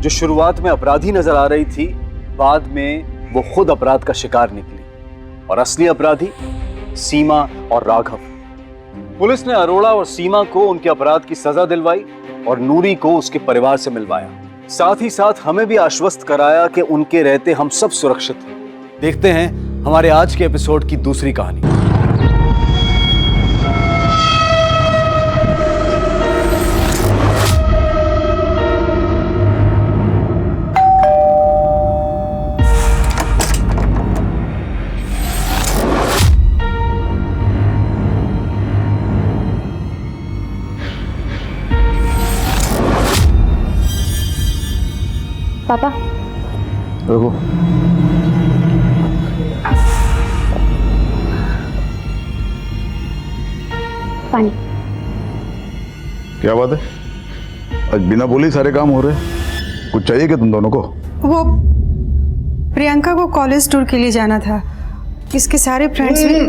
जो शुरुआत में अपराधी नजर आ रही थी, बाद में वो खुद अपराध का शिकार निकली और असली अपराधी सीमा और राघव। पुलिस ने अरोड़ा और सीमा को उनके अपराध की सजा दिलवाई और नूरी को उसके परिवार से मिलवाया। साथ ही साथ हमें भी आश्वस्त कराया कि उनके रहते हम सब सुरक्षित हैं। देखते हैं हमारे आज के एपिसोड की दूसरी कहानी। पापा रुको। पानी। क्या बात है, आज बिना बोले ही सारे काम हो रहे हैं? कुछ चाहिए क्या तुम दोनों को? वो प्रियंका को कॉलेज टूर के लिए जाना था, इसके सारे फ्रेंड्स भी।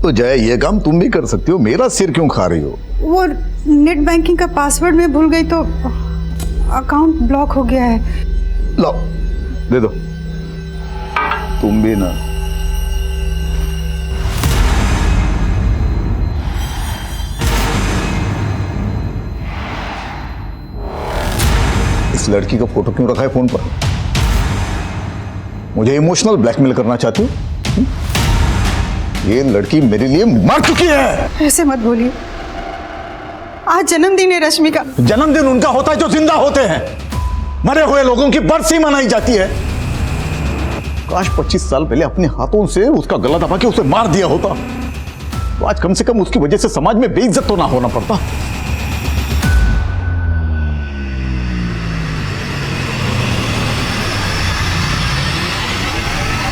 तो जय, ये काम तुम भी कर सकती हो, मेरा सिर क्यों खा रही हो? वो नेट बैंकिंग का पासवर्ड मैं भूल गई तो अकाउंट ब्लॉक हो गया है। लो दे दो। तुम भी ना। इस लड़की का फोटो क्यों रखा है फोन पर? मुझे इमोशनल ब्लैकमेल करना चाहती हो? ये लड़की मेरे लिए मर चुकी है। ऐसे मत बोलिए, आज जन्मदिन है रश्मि का। जन्मदिन उनका होता है जो जिंदा होते हैं। मरे हुए लोगों की बरसी मनाई जाती है। काश 25 साल पहले अपने हाथों से उसका गला दबा के उसे मार दिया होता, तो आज कम से कम उसकी वजह से समाज में बेइज्जत तो ना होना पड़ता।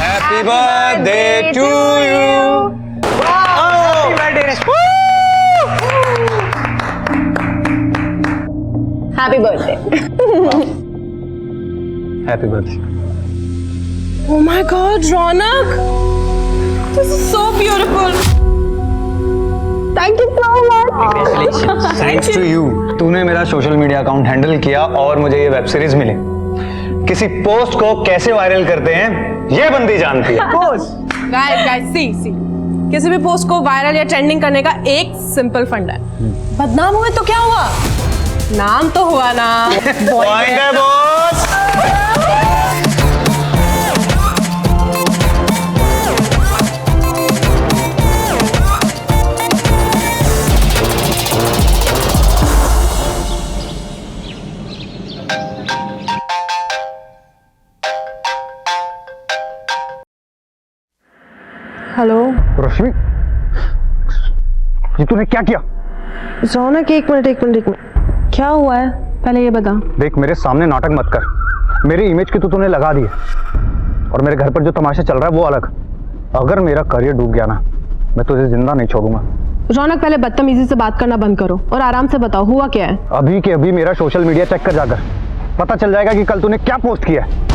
Happy birthday to you. Happy birthday Rashmi. Happy birthday. Happy birthday. Oh my God, Ronak! This is so beautiful. Thank you so much. Thanks to you. तूने मेरा सोशल मीडिया अकाउंट हैंडल किया और मुझे ये वेब सीरीज मिली। किसी post को कैसे viral करते हैं ये बंदी जानती है। पोस्ट गाइस सी किसी भी पोस्ट को वायरल या ट्रेंडिंग करने का एक सिंपल फंडा है। बदनाम हुए तो क्या हुआ, नाम तो हुआ ना। पॉइंट है बॉस। हेलो रश्मि, ये तूने क्या किया? रौनक, एक मिनट। क्या हुआ है पहले ये बता। देख, मेरे सामने नाटक मत कर। मेरी इमेज की तो तूने लगा दी है और मेरे घर पर जो तमाशा चल रहा है वो अलग। अगर मेरा करियर डूब गया ना, मैं तुझे जिंदा नहीं छोड़ूंगा। रौनक, पहले बदतमीजी से बात करना बंद करो और आराम से बताओ हुआ क्या है। अभी के अभी मेरा सोशल मीडिया चेक कर जाकर, पता चल जाएगा कि कल तूने क्या पोस्ट किया है।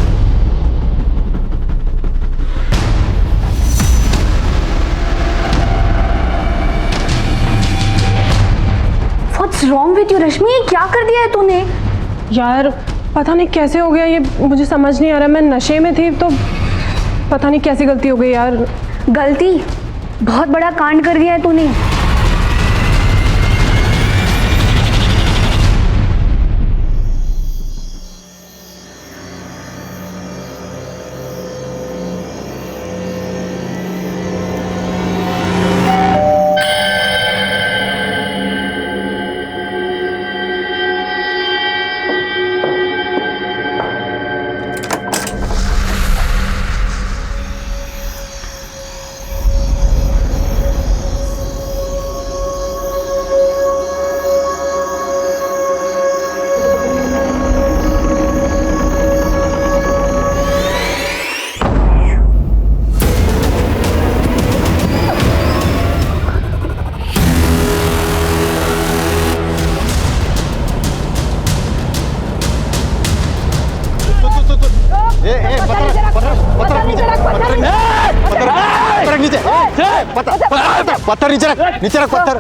What's wrong with you, रश्मि? ये क्या कर दिया है तूने? यार पता नहीं कैसे हो गया ये, मुझे समझ नहीं आ रहा। मैं नशे में थी तो पता नहीं कैसी गलती हो गई यार। गलती? बहुत बड़ा कांड कर दिया है तूने। पत्थर नीचे रख पत्थर।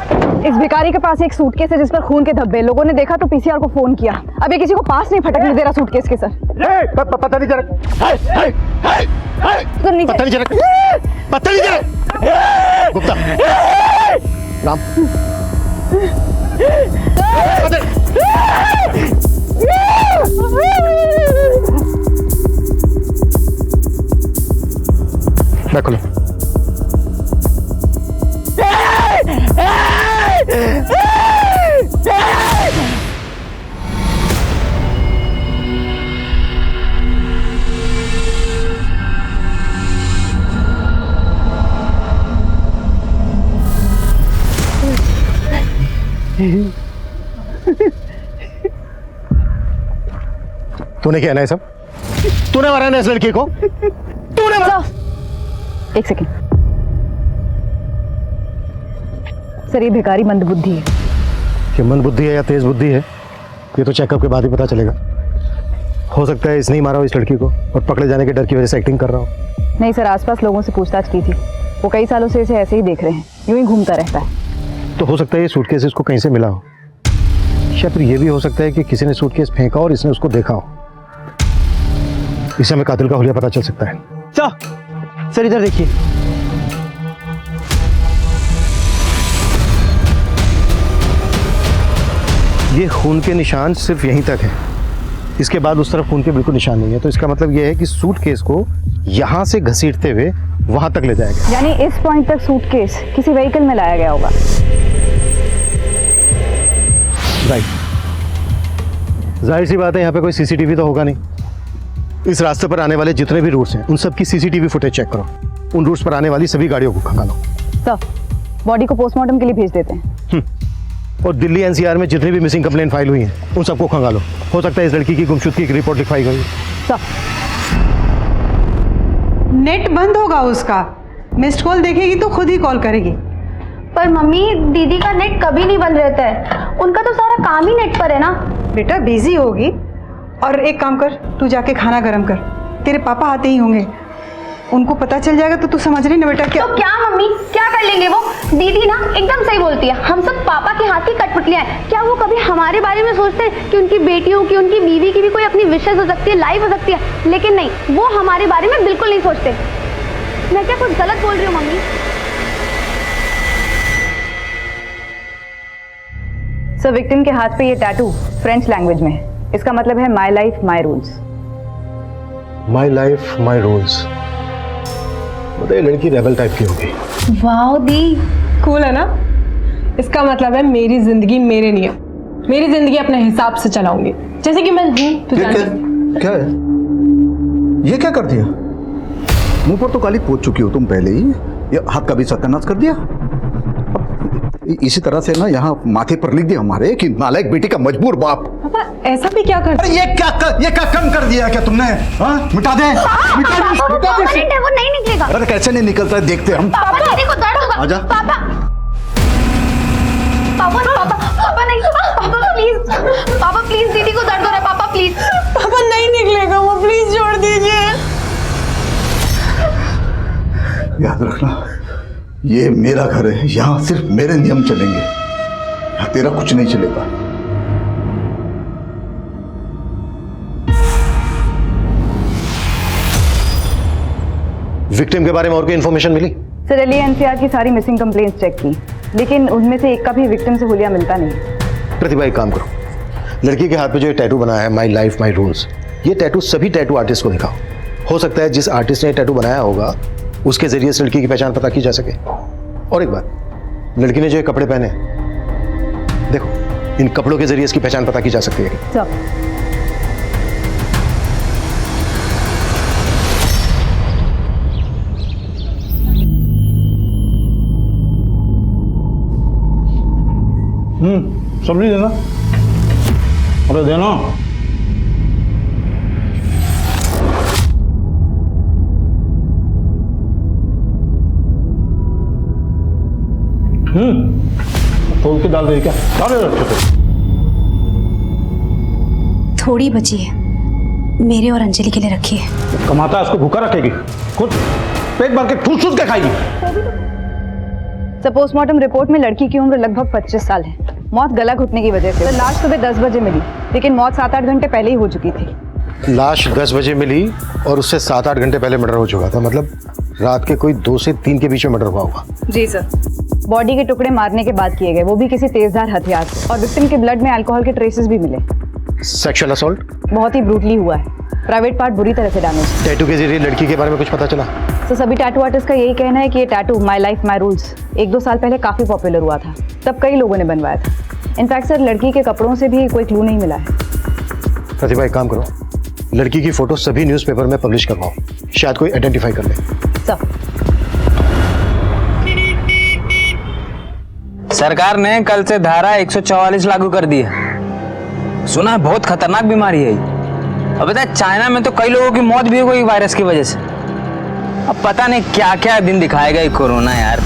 इस भिखारी के पास एक सूटकेस है जिस पर खून के धब्बे। लोगों ने देखा तो पीसीआर को फोन किया। अब ये किसी को पास नहीं फटकने दे रहा सूटकेस के सर। पत्थर नीचे रख। पत्थर नीचे रख। पत्थर नीचे रख। गुप्ता, राम, पत्थर। बैग खोलो। तूने क्या है ना ये सब? तूने मारा ना इस लड़की को? तूने मारा? एक सेकेंड सर, ये भिखारी मंदबुद्धि है। ये मंदबुद्धि है या तेज बुद्धि है ये तो चेकअप के बाद ही पता चलेगा। हो सकता है इसने ही मारा हो इस लड़की को और पकड़े जाने के डर की वजह से एक्टिंग कर रहा हो। नहीं सर, आसपास लोगों से पूछताछ की थी, वो कई सालों से इसे ऐसे ही देख रहे हैं, यूं ही घूमता रहता है। तो हो सकता है ये सूटकेस इसको कहीं से मिला हो, या फिर ये भी हो सकता है कि किसी ने सूटकेस फेंका और इसने उसको देखा हो। इससे हमें कातिल का हुलिया पता चल सकता है। सर इधर देखिए। ये खून के निशान सिर्फ यहीं तक है, इसके बाद उस तरफ खून के बिल्कुल निशान नहीं है। तो इसका मतलब ये है कि सूटकेस को यहाँ से घसीटते हुए वहां तक ले जाया गया। यानी इस पॉइंट तक सूटकेस किसी व्हीकल में लाया गया होगा। राइट, जाहिर सी बात है यहाँ पे कोई सीसीटीवी तो होगा नहीं। इस रास्ते पर आने वाले जितने भी रूट्स हैं उन सब की सीसीटीवी फुटेज चेक करो। उन रूट्स पर आने वाली सभी गाड़ियों को खंगालो। सर, बॉडी को पोस्टमार्टम के लिए भेज देते हैं। और दिल्ली एनसीआर में जितनी भी मिसिंग कंप्लेंट फाइल हुई हैं उन सबको खंगालो। हो सकता है इस लड़की की गुमशुदगी की रिपोर्ट लिखवाई गई। सर, नेट बंद होगा उसका, मिस्ड कॉल देखेगी तो खुद ही कॉल करेगी। पर मम्मी, दीदी का नेट कभी नहीं बंद रहता है, उनका तो सारा काम ही नेट पर है ना। बेटा बिजी होगी, और एक काम कर, तू जाके खाना गर्म कर, तेरे पापा आते ही होंगे, उनको पता चल जाएगा तो तू समझ रही ना बेटा। क्या तो क्या मम्मी, क्या कर लेंगे वो? दीदी ना एकदम सही बोलती है, हम सब पापा के हाथ की कठपुतलियां हैं। क्या वो कभी हमारे बारे में सोचते हैं कि उनकी बेटियों की, उनकी बीवी की भी कोई अपनी विशेष हो सकती है, लाइफ हो सकती है? लेकिन नहीं, वो हमारे बारे में बिल्कुल नहीं सोचते। मैं क्या कुछ गलत बोल रही हूँ मम्मी? सर, विक्टिम के हाथ पे ये टैटू फ्रेंच लैंग्वेज में है। इसका मतलब है my life my rules. My life my rules, बताइए लड़की रेबल टाइप की होगी। वाह दी, कूल है ना? इसका मतलब है मेरी जिंदगी मेरे नियम, मेरी जिंदगी अपने हिसाब से चलाऊंगी, जैसे कि मैं हूँ। क्या है ये? क्या कर दिया? मुंह पर तो काली पोत चुकी हो तुम पहले ही, ये हाथ का भी सत्यानाश कर दिया। इसी तरह से ना यहाँ माथे पर लिख दिया हमारे कि नालायक बेटी का मजबूर बाप। पापा ऐसा भी क्या कर? ये क्या कम कर दिया क्या तुमने? हाँ, मिटा दे, मिटा दे। वो नहीं निकलेगा। अरे कैसे नहीं निकलता है, देखते हम। पापा, दीदी को दर्द होगा। आजा। पापा नहीं, पापा प्लीज, पापा प्लीज, दीदी को दर्द हो रहा है, पापा प्लीज। पापा नहीं निकलेगा वो, प्लीज छोड़ दीजिए। याद रखना, ये मेरा घर है, यहाँ सिर्फ मेरे नियम चलेंगे, यहाँ तेरा कुछ नहीं चलेगा। विक्टिम के बारे में और कोई इन्फॉर्मेशन मिली? सर, दिल्ली एनसीआर की सारी मिसिंग कंप्लेंट्स चेक की, लेकिन उनमें से एक का भी विक्टिम से हुलिया मिलता नहीं। प्रतिभा, एक काम करो, लड़की के हाथ पे जो टैटू बनाया है माई लाइफ माई रूल्स, ये टैटू सभी टैटू आर्टिस्ट को दिखाओ। हो सकता है जिस आर्टिस्ट ने टैटू बनाया होगा उसके जरिए से लड़की की पहचान पता की जा सके। और एक बात, लड़की ने जो ये कपड़े पहने, देखो इन कपड़ों के जरिए इसकी पहचान पता की जा सकती है। सर, सब्जी देना। अरे देना। तोल की दाल दे क्या? थोड़ी बची है, मेरे और अंजलि के लिए रखी है। कमाता है उसको भूखा रखेगी, खुद पेट भर के ठूस ठूस के खाएगी। सर, पोस्टमार्टम रिपोर्ट में लड़की की उम्र लगभग 25 साल है। मौत गला घुटने की वजह से। लाश सुबह 10 बजे मिली, लेकिन मौत 7-8 घंटे पहले ही हो चुकी थी। लाश 10 बजे मिली और उससे 7-8 घंटे पहले मर्डर हो चुका था, मतलब रात के कोई 2 से 3 के बीच में मर्डर हुआ होगा। जी सर। बॉडी के टुकड़े मारने के बाद किए गए, वो भी किसी तेजधार हथियार से, और विक्टिम के ब्लड में अल्कोहल के ट्रेसेस भी मिले। सेक्सुअल असॉल्ट बहुत ही ब्रूटली हुआ है, प्राइवेट पार्ट बुरी तरह से डैमेज। टैटू के जरिए लड़की के बारे में कुछ पता चला? तो सभी टैटू आर्टिस्ट का यही कहना है कि ये tattoo my life my rules 1-2 साल पहले काफ़ी पॉपुलर हुआ था। तब कई लोगों ने बनवाया था। इनफैक्ट सर, लड़की के कपड़ों से भी कोई क्लू नहीं मिला है। प्रतिभा, एक काम करो, लड़की की फोटो सभी न्यूज़पेपर में पब्लिश करवाओ, शायद कोई आइडेंटिफाई कर ले। सब सरकार ने कल से धारा 144 लागू कर दी है। सुना है बहुत खतरनाक बीमारी है ये। अब बता, चाइना में तो कई लोगों की मौत भी हो गई वायरस की वजह से। अब पता नहीं क्या क्या दिन दिखाएगा ये कोरोना यार।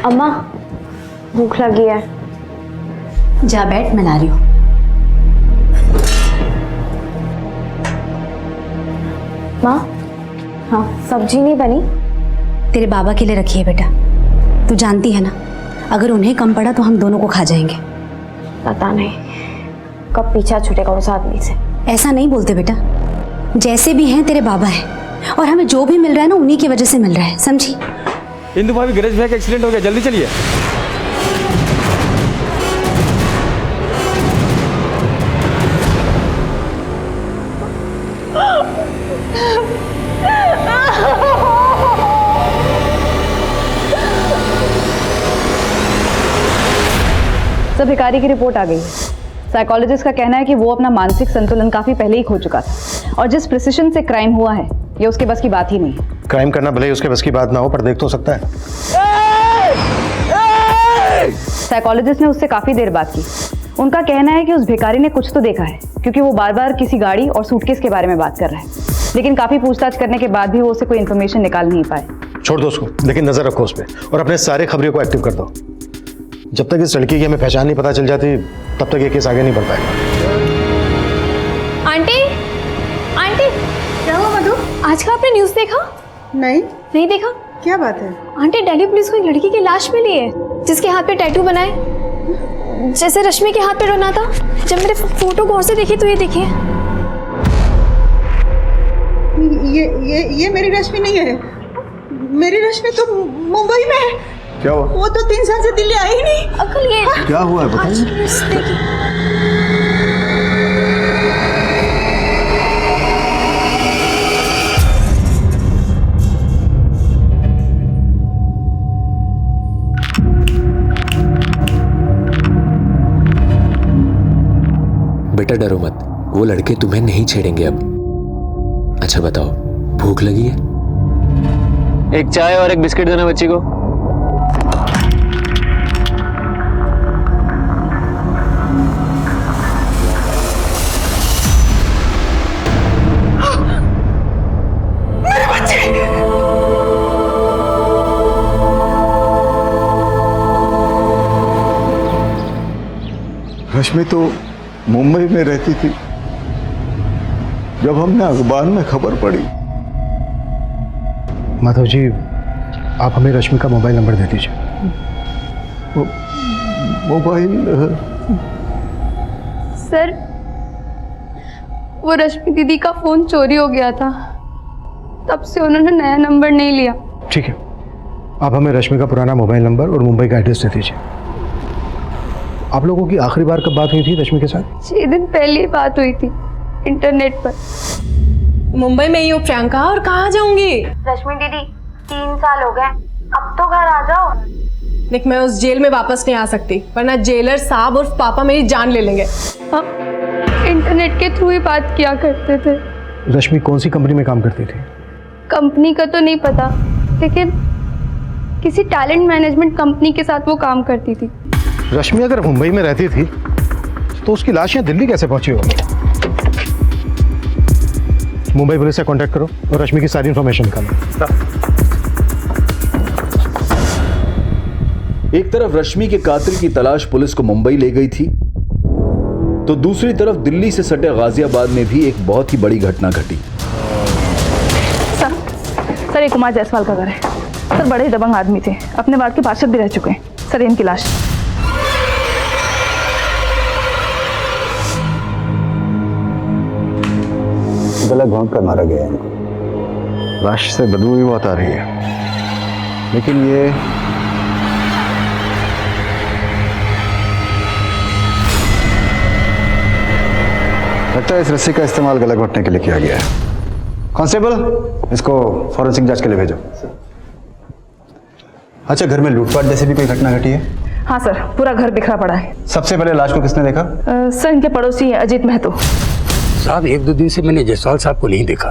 अम्मा, भूख लगी है। जा बैठ, मैं ला रही हूँ। माँ, हाँ, सब्जी नहीं बनी? तेरे बाबा के लिए रखी है बेटा। तू जानती है ना, अगर उन्हें कम पड़ा तो हम दोनों को खा जाएंगे। पता नहीं कब पीछा छूटेगा उस आदमी से। ऐसा नहीं बोलते बेटा, जैसे भी हैं तेरे बाबा हैं, और हमें जो भी मिल रहा है ना उन्हीं की वजह से मिल रहा है, समझी? इंदु भाभी, गणेश भैया का एक्सीडेंट हो गया, जल्दी चलिए। सब भिखारी की रिपोर्ट आ गई है। साइकोलॉजिस्ट का कहना है कि वो अपना मानसिक संतुलन काफी पहले ही खो चुका था, और जिस प्रिसिशन से क्राइम हुआ है ये उसके बस की बात ही नहीं है। क्राइम करना भले ही उसके बस की बात ना हो, पर देख तो सकता है। साइकोलॉजिस्ट ने उससे काफी देर बात की। उनका कहना है कि उस भिखारी ने कुछ तो देखा है, क्योंकि वो बार बार किसी गाड़ी और सूटकेस के बारे में बात कर रहा है, लेकिन काफी पूछताछ करने के बाद भी वो उससे कोई इन्फॉर्मेशन निकाल नहीं पाए। छोड़ दो उसको, लेकिन नजर रखो उस पर, और अपने सारे खबरियों को एक्टिव कर दो। जब तक इस लड़की की हमें पहचान नहीं पता चल जाती, तब तक ये केस आगे नहीं बढ़ पाएगा। आंटी, आंटी, क्या हुआ मधु? आज का आपने न्यूज़ देखा? नहीं देखा? क्या बात है? आंटी, दिल्ली पुलिस को एक लड़की की लाश मिली है, जिसके हाथ पे टैटू बनाए, जैसे रश्मि के हाथ पे बना था। जब मेरे फोटो गौर से देखी तो ये देखिए। ये मेरी रश्मि नहीं है। मेरी रश्मि तो मुंबई में है। क्या हुआ? वो तो 3 साल से दिल्ली आई ही नहीं। अंकल, ये क्या हुआ है बताइए। बेटा डरो मत, वो लड़के तुम्हें नहीं छेड़ेंगे अब। अच्छा बताओ, भूख लगी है? एक चाय और एक बिस्किट देना बच्ची को। मेरे बच्चे! रश्मि तो मुंबई में रहती थी। जब हमने अखबार में खबर पड़ी। माधव जी, आप हमें रश्मि का मोबाइल नंबर दे दीजिए। मोबाइल? सर, वो रश्मि दीदी का फोन चोरी हो गया था, तब से उन्होंने नया नंबर नहीं लिया। ठीक है, आप हमें रश्मि का पुराना मोबाइल नंबर और मुंबई का एड्रेस दे दीजिए। आप लोगों की आखिरी बार कब बात हुई थी रश्मि के साथ? 6 दिन पहले बात हुई थी, इंटरनेट पर। मुंबई में ही हो प्रियंका, और कहाँ जाऊंगी? रश्मि दीदी, 3 साल हो गए, अब तो घर आ जाओ। देख, मैं उस जेल में वापस नहीं आ सकती, वरना जेलर साहब और पापा मेरी जान ले लेंगे। हम इंटरनेट के थ्रू ही बात किया करते थे। रश्मि कौन सी कंपनी में काम करती थी? कंपनी का तो नहीं पता, लेकिन किसी टैलेंट मैनेजमेंट कंपनी के साथ वो काम करती थी। रश्मि अगर मुंबई में रहती थी तो उसकी लाश यहाँ दिल्ली कैसे पहुंची होगी? मुंबई पुलिस से कांटेक्ट करो और रश्मि की सारी इंफॉर्मेशन निकालो। एक तरफ रश्मि के कातिल की तलाश पुलिस को मुंबई ले गई थी, तो दूसरी तरफ दिल्ली से सटे गाजियाबाद में भी एक बहुत ही बड़ी घटना घटी। सर, ये कुमार जायसवाल का घर है। सर, बड़े ही दबंग आदमी थे, अपने वार्ड के पार्षद भी रह चुके हैं। सर, इनकी लाश। गला घोंट कर मारा गया इनको। लाश से बदबू भी बहुत आ रही है, लेकिन ये लगता है इस रस्सी का इस्तेमाल गला घोटने के लिए किया गया है। कांस्टेबल, इसको फॉरेंसिक जांच के लिए भेजो। अच्छा, घर में लूटपाट जैसी भी कोई घटना घटी है? हाँ सर, पूरा घर बिखरा पड़ा है। सबसे पहले लाश को किसने देखा? सर, इनके पड़ोसी अजीत महतो। साहब, 1-2 दिन से मैंने जायसवाल साहब को नहीं देखा,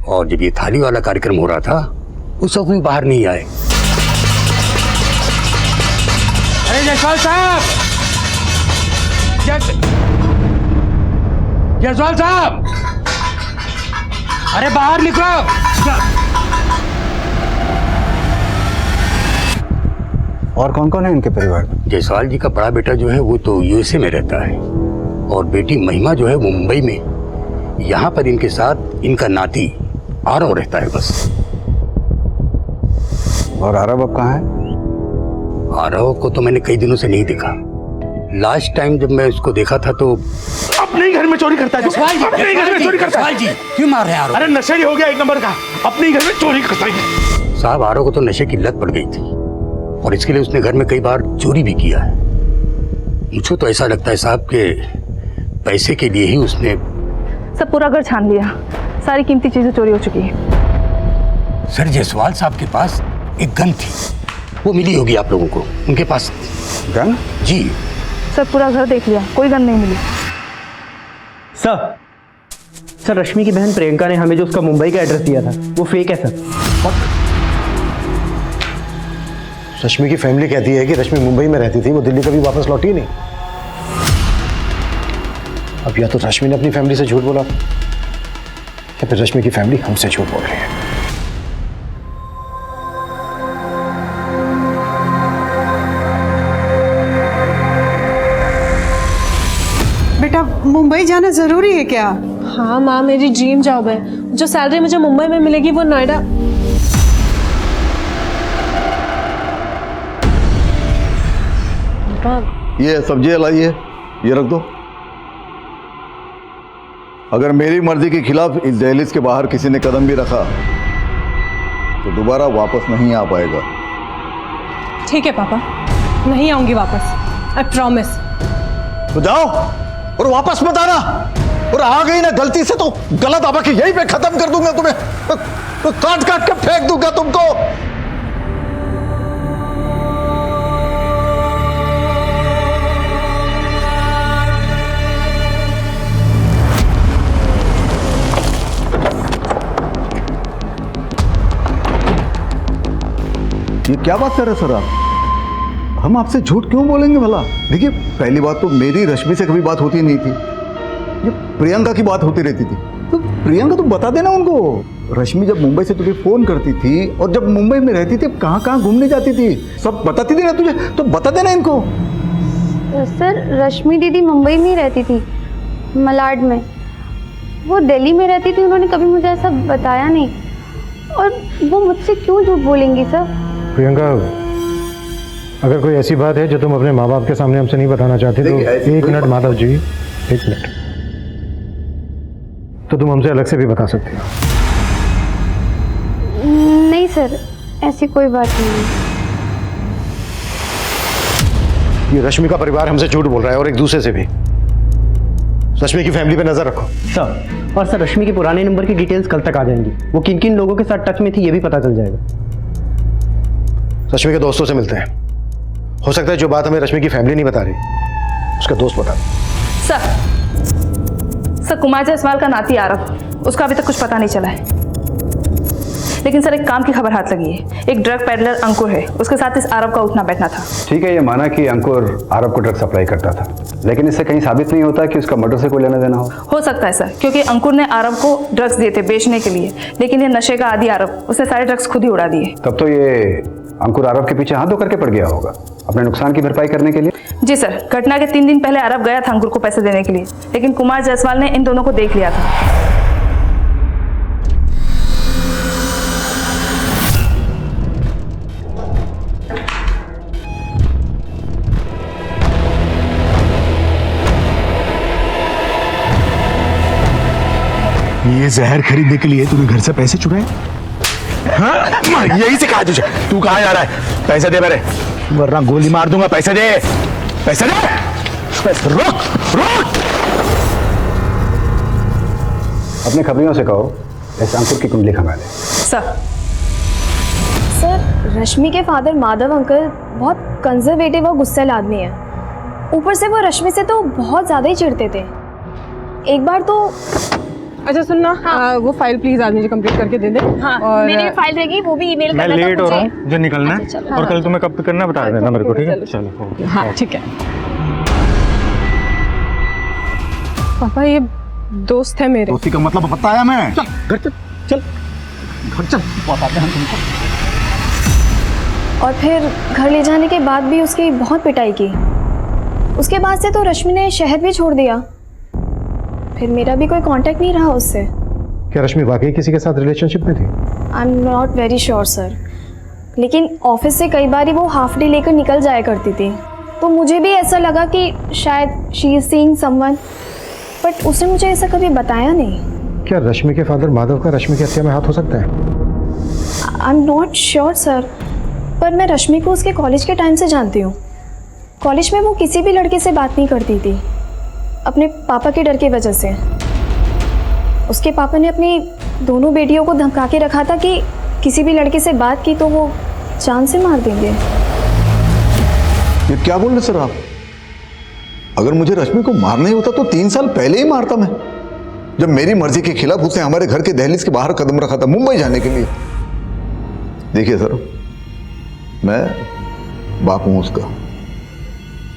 और जब ये थाली वाला कार्यक्रम हो रहा था उस वक्त भी बाहर नहीं आए। अरे जायसवाल साहब, जायसवाल साहब, अरे बाहर निकलो। और कौन कौन है इनके परिवार में? जायसवाल जी का बड़ा बेटा जो है वो तो यूएसए में रहता है, और बेटी महिमा जो है वो मुंबई में। यहाँ पर इनके साथ इनका नाती आरव रहता है बस। और आरव अब कहाँ है? आरव को तो मैंने कई दिनों से नहीं देखा। लास्ट टाइम जब मैं उसको देखा था तो अपने ही घर में चोरी करता है। अपने ही घर में चोरी करता है। जी, क्यों मार रहे हैं आरव? अरे नशे ही हो गया एक नंबर का, अपने ही घर में चोरी करता है। साहब, आरव को तो नशे की लत पड़ गई थी, और इसके लिए उसने घर में कई बार चोरी भी किया है। मुझको तो ऐसा लगता है साहब कि पैसे के लिए ही उसने। सब पूरा घर छान लिया, सारी कीमती चीजें चोरी हो चुकी है। सर, जायसवाल साहब के पास एक गन थी, वो मिली होगी आप लोगों को। उनके पास गन? जी सर, पूरा घर देख लिया, कोई गन नहीं मिली। सर, रश्मि की बहन प्रियंका ने हमें जो उसका मुंबई का एड्रेस दिया था वो फेक है सर। रश्मि की फैमिली कहती है कि रश्मि मुंबई में रहती थी, वो दिल्ली कभी वापस लौटी नहीं। अब या तो रश्मि ने अपनी फैमिली से झूठ बोला, या फिर रश्मि की फैमिली हमसे झूठ बोल रही है। बेटा, मुंबई जाना जरूरी है क्या? हाँ माँ, मेरी ड्रीम जॉब है। जो सैलरी मुझे मुंबई में मिलेगी वो नोएडा। ये सब्जियां लाइए, ये रख दो। अगर मेरी मर्जी के खिलाफ इस दहलीज के बाहर किसी ने कदम भी रखा तो दोबारा वापस नहीं आ पाएगा। ठीक है पापा, नहीं आऊंगी वापस, आई प्रॉमिस। तो जाओ और वापस मत आना, और आ गई ना गलती से तो गला दबा के यहीं पे खत्म कर दूंगा तुम्हें, तो काट काट के फेंक दूंगा तुमको। ये क्या बात कर रहे सर आप? हम आपसे झूठ क्यों बोलेंगे भला? देखिए, पहली बात तो मेरी रश्मि से कभी बात होती नहीं थी, ये प्रियंका की बात होती रहती थी। तो प्रियंका तो बता देना उनको। रश्मि जब मुंबई से तुझे फोन करती थी और जब मुंबई में रहती थी कहाँ कहाँ घूमने जाती थी सब बताती थी ना तुझे, तो बता देना इनको। सर, रश्मि दीदी मुंबई में ही रहती थी, मलाड में। वो दिल्ली में रहती थी, उन्होंने कभी मुझे ऐसा बताया नहीं। और वो मुझसे क्यों झूठ बोलेंगी सर? प्रियंका, अगर कोई ऐसी बात है जो तुम अपने माँ बाप के सामने हमसे नहीं बताना चाहते तो एक मिनट माधव जी, एक मिनट, तो तुम हमसे अलग से भी बता सकते हो। नहीं सर, ऐसी कोई बात नहीं। ये रश्मि का परिवार हमसे झूठ बोल रहा है, और एक दूसरे से भी। रश्मि की फैमिली पे नजर रखो सर। और सर, रश्मि के पुराने नंबर की डिटेल्स कल तक आ जाएंगी। वो किन किन लोगों के साथ टच में थी ये भी पता चल जाएगा। रश्मि के दोस्तों से मिलते हैं। हो सकता है जो बात हमें रश्मि की फैमिली नहीं बता रही उसका दोस्त बता दे। सर कुमार जायसवाल का नाती आरव, उसका अभी तक कुछ पता नहीं चला है। लेकिन सर एक काम की खबर हाथ लगी है। एक ड्रग पेडलर अंकुर है, उसके साथ इस आरव का उठना बैठना था। ठीक है, ये माना कि अंकुर आरव को ड्रग सप्लाई करता था, लेकिन इससे कहीं साबित नहीं होता कि उसका मर्डर से कोई लेना देना हो सकता है सर, क्योंकि अंकुर ने आरव को ड्रग्स दिए थे बेचने के लिए, लेकिन ये नशे का आदी आरव, उसने सारे ड्रग्स खुद ही उड़ा दिए। तब तो ये अंकुर आरव के पीछे हाथ धो करके पड़ गया होगा अपने नुकसान की भरपाई करने के लिए। जी सर, घटना के 3 दिन पहले आरव गया था अंकुर को पैसे देने के लिए, लेकिन कुमार जायसवाल ने इन दोनों को देख लिया था। ये जहर खरीदने के लिए तूने घर से पैसे चुराए? हाँ, यही से कहा तुझे। तू कहाँ जा रहा है? पैसे दे मेरे, वरना गोली मार दूंगा। पैसे दे, पैसे दे। पैसे रोक, रोक। अपने खबरियों से कहो इस अंकुर की कुंडली खंगा ले। सर रश्मि के फादर माधव अंकल बहुत कंजर्वेटिव और गुस्सैल आदमी है। ऊपर से वो रश्मि से तो बहुत ज़्यादा ही चिढ़ते थे। एक बार तो अच्छा सुनना, वो फाइल प्लीज आज मुझे कंप्लीट करके दे दे। हाँ, और मेरी फाइल रहेगी, वो भी ईमेल मैं करना था लेट हो मुझे। रहा हूँ, जो निकलना है। और कल तुम्हें कब तक करना बता देना मेरे को, ठीक है? चलो हाँ ठीक है। पापा ये दोस्त है मेरे। दोस्ती का मतलब बताया मैं। चल घर चल, चल घर चल, बताते हैं तुमको। और फिर घर ले जाने के बाद भी उसकी बहुत पिटाई की। उसके बाद से तो रश्मि ने शहर भी छोड़ दिया। फिर मेरा भी कोई कांटेक्ट नहीं रहा उससे। क्या रश्मि वाकई किसी के साथ रिलेशनशिप में थी? I am not very sure sir, लेकिन ऑफिस से कई बार वो हाफ डे लेकर निकल जाया करती थी, तो मुझे भी ऐसा लगा कि शायद she is seeing someone, but उसने मुझे ऐसा कभी बताया नहीं। क्या रश्मि के फादर माधव का रश्मि की हत्या में हाथ हो सकता है? I am not sure sir, पर मैं रश्मि को उसके कॉलेज के टाइम से जानती हूँ। कॉलेज में वो किसी भी लड़के से बात नहीं करती थी, अपने पापा के डर की वजह से। उसके पापा ने अपनी दोनों बेटियों को धमका के रखा था कि किसी भी लड़के से बात की तो वो जान से मार देंगे। ये क्या बोल रहे सर आप? अगर मुझे रश्मि को मारना ही होता तो 3 साल पहले ही मारता मैं, जब मेरी मर्जी के खिलाफ उसने हमारे घर के दहलीज के बाहर कदम रखा था मुंबई जाने के लिए। देखिए सर, मैं बाप हूं उसका,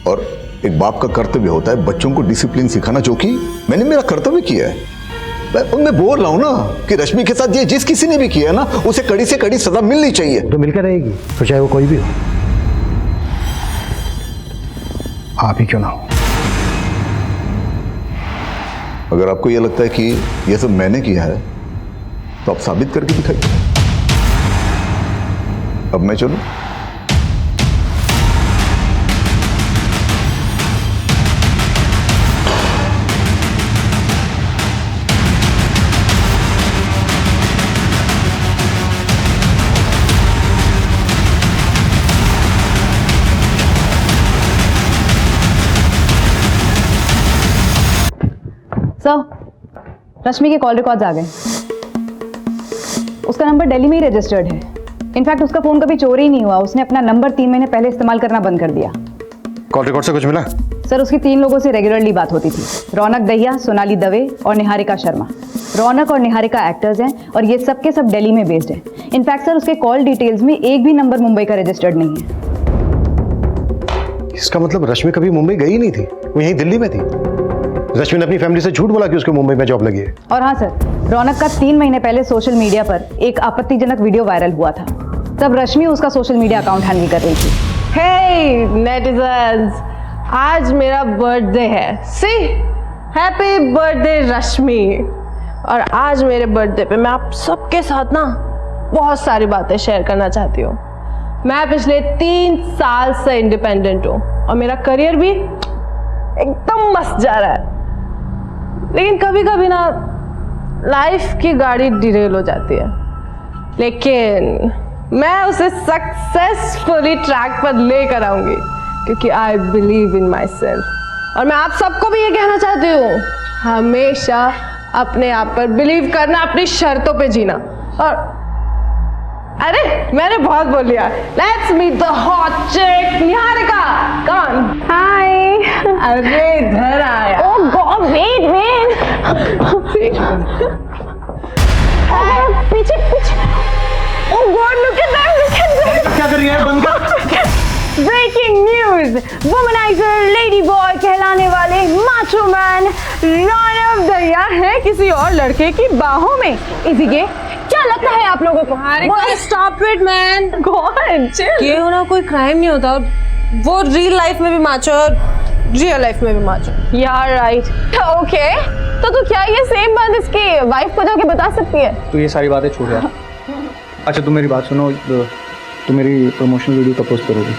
और एक बाप का कर्तव्य होता है बच्चों को डिसिप्लिन सिखाना, जो कि मैंने मेरा कर्तव्य किया है। मैं बोल रहा हूं ना कि रश्मि के साथ ये जिस किसी ने भी किया है ना, उसे कड़ी से कड़ी सजा मिलनी चाहिए। तो मिलकर रहेगी, तो चाहे वो कोई भी हो, आप ही क्यों ना हो। अगर आपको यह लगता है कि यह सब मैंने किया है तो आप साबित करके दिखाइए। अब मैं चलूं? सर रश्मि के कॉल रिकॉर्ड्स आ गए। उसका नंबर दिल्ली में ही रजिस्टर्ड है। इनफैक्ट उसका फोन कभी चोरी ही नहीं हुआ, उसने अपना नंबर 3 महीने पहले इस्तेमाल करना बंद कर दिया। कॉल रिकॉर्ड से कुछ मिला? सर उसकी 3 लोगों से रेगुलरली बात होती थी, रौनक दहिया, सोनाली दवे और निहारिका शर्मा। रौनक और निहारिका एक्टर्स हैं और ये सब के सब दिल्ली में बेस्ड हैं। इनफैक्ट सर उसके कॉल डिटेल्स में एक भी नंबर मुंबई का रजिस्टर्ड नहीं है। इसका मतलब रश्मि कभी मुंबई गई नहीं थी, वो यहीं दिल्ली में थी। रश्मि ने अपनी फैमिली से झूठ बोला कि उसको मुंबई में जॉब लगी है। और हाँ सर, रौनक का 3 महीने पहले सोशल मीडिया पर एक आपत्तिजनक वीडियो वायरल हुआ था, तब रश्मि उसका सोशल मीडिया अकाउंट हैंडल कर रही थी। हे नेटिजन्स, आज मेरा बर्थडे है। सी हैप्पी बर्थडे रश्मि। और आज मेरे बर्थडे पे मैं आप सबके साथ ना बहुत सारी बातें शेयर करना चाहती हूँ। मैं पिछले 3 साल से इंडिपेंडेंट हूँ और मेरा करियर भी एकदम मस्त जा रहा है, लेकिन कभी कभी ना लाइफ की गाड़ी डिरेल हो जाती है, लेकिन मैं उसे सक्सेसफुली ट्रैक पर लेकर आऊंगी क्योंकि I believe in my self. और मैं आप सबको भी ये कहना चाहती हूँ, हमेशा अपने आप पर बिलीव करना, अपनी शर्तों पे जीना। और अरे मैंने बहुत बोल लिया। लेट्स मीट द हॉट चिक निहारिका। Come on. हाय। अरे इधर आया। Oh god wait wait. पीछे पीछे। Oh god look at that. क्या कर रही है? बंद कर। Breaking news, womanizer lady boy कहलाने वाले माचो मैन रौनक दरिया है किसी और लड़के की बाहों में। इसी के क्या लगता है आप लोगों को? Stop it man. Go on chill. ये होना कोई क्राइम नहीं होता। वो रियल लाइफ में भी माचो और रियल लाइफ में भी माचो। यार राइट ओके। तो तू क्या ये सेम बात इसकी वाइफ को जाके बता सकती है? तो ये सारी बातें छोड़ यार। अच्छा तुम मेरी बात सुनो, तुम मेरी प्रमोशनल वीडियो कब पोस्ट करोगी?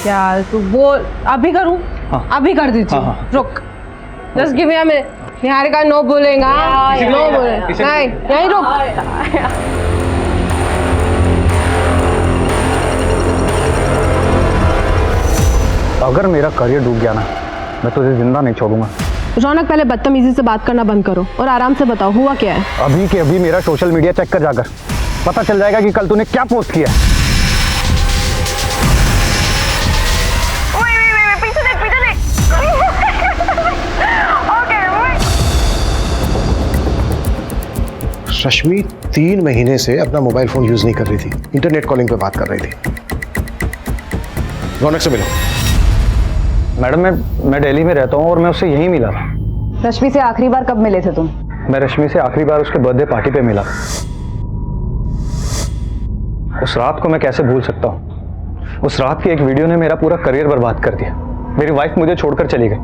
यार तू बोल। अभी करूं? हाँ। अभी कर दीजिए। हाँ। रुक just give me a minute. Niharika no बोलेगा। नो बोले नहीं यहीं रुक। अगर मेरा करियर डूब गया ना, मैं तुझे जिंदा नहीं छोड़ूंगा। रौनक पहले बदतमीजी से बात करना बंद करो और आराम से बताओ हुआ क्या है। अभी के अभी मेरा सोशल मीडिया चेक कर जाकर, पता चल जाएगा कि कल तूने क्या पोस्ट किया। पीछे देख पीछे देख। रश्मि 3 महीने से अपना मोबाइल फोन यूज नहीं कर रही थी, इंटरनेट कॉलिंग पे बात कर रही थी। रौनक से मिलो। मैडम मैं दिल्ली में रहता हूँ और मैं उससे यहीं मिला था। रश्मि से आखिरी बार कब मिले थे तुम? मैं रश्मि से आखिरी बार उसके बर्थडे पार्टी पे मिला। उस रात को मैं कैसे भूल सकता हूँ? उस रात की एक वीडियो ने मेरा पूरा करियर बर्बाद कर दिया। मेरी वाइफ मुझे छोड़कर चली गई।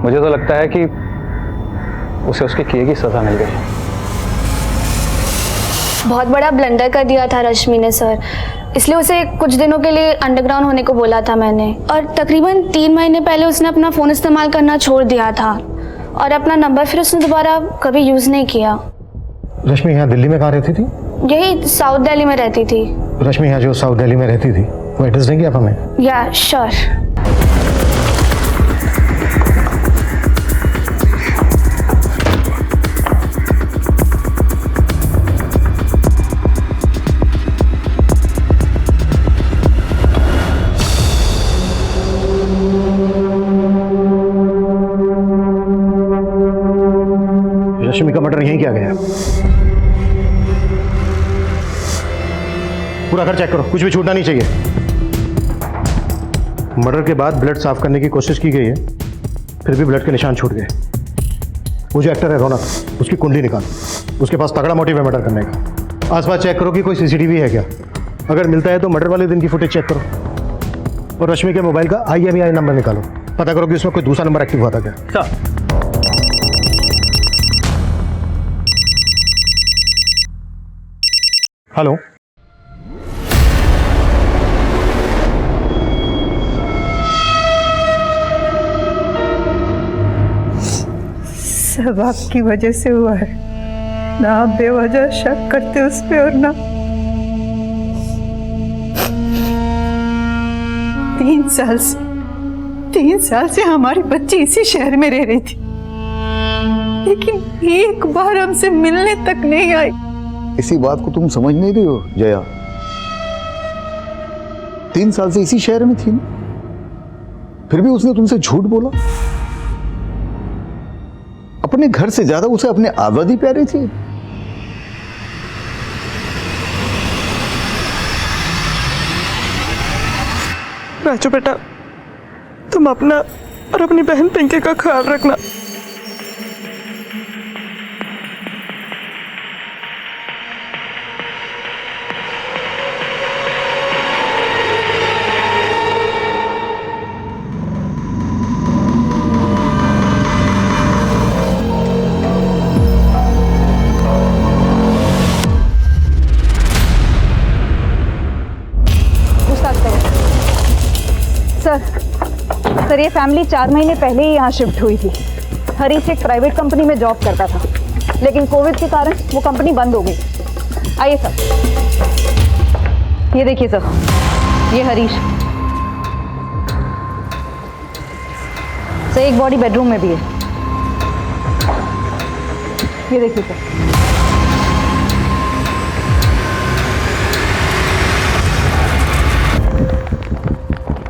मुझे तो लगता है कि उसे उसके किए की सजा मिल गई। बहुत बड़ा ब्लंडर कर दिया था रश्मि ने सर, इसलिए उसे कुछ दिनों के लिए अंडरग्राउंड होने को बोला था मैंने। और तकरीबन 3 महीने पहले उसने अपना फ़ोन इस्तेमाल करना छोड़ दिया था और अपना नंबर फिर उसने दोबारा कभी यूज़ नहीं किया। रश्मि यहाँ दिल्ली में कहाँ रहती थी? यही साउथ दिल्ली में रहती थी। रश्मि यहाँ जो साउथ दिल्ली में रहती थी वो एड्रेस देंगे आप हमें? या श्योर। रश्मि का मर्डर यहीं किया गया है। पूरा घर चेक करो, कुछ भी छूटना नहीं चाहिए। मर्डर के बाद ब्लड साफ करने की कोशिश की गई है, फिर भी ब्लड के निशान छूट गए। वो जो एक्टर है रौनक, उसकी कुंडली निकालो। उसके पास तगड़ा मोटिव है मर्डर करने का। आसपास चेक करो कि कोई सीसीटीवी है क्या। अगर मिलता है तो मर्डर वाले दिन की फुटेज चेक करो और रश्मि के मोबाइल का IMEI नंबर निकालो। पता करो कि उसमें कोई दूसरा नंबर एक्टिव हुआ था क्या। हेलो, सब आपकी वजह से हुआ है ना। आप बेवजह शक करते उस पे और ना 3 साल से हमारी बच्ची इसी शहर में रह रही थी, लेकिन एक बार हमसे मिलने तक नहीं आई। इसी बात को तुम समझ नहीं रही हो जया? 3 साल से इसी शहर में थी ना, फिर भी उसने तुमसे झूठ बोला। अपने घर से ज्यादा उसे अपनी आजादी प्यारी थी। राजू बेटा, तुम अपना और अपनी बहन पिंकी का ख्याल रखना। सर ये फैमिली 4 महीने पहले ही यहाँ शिफ्ट हुई थी। हरीश एक प्राइवेट कंपनी में जॉब करता था, लेकिन कोविड के कारण वो कंपनी बंद हो गई। आइए सर, ये देखिए सर, ये हरीश। सर एक बॉडी बेडरूम में भी है, ये देखिए सर।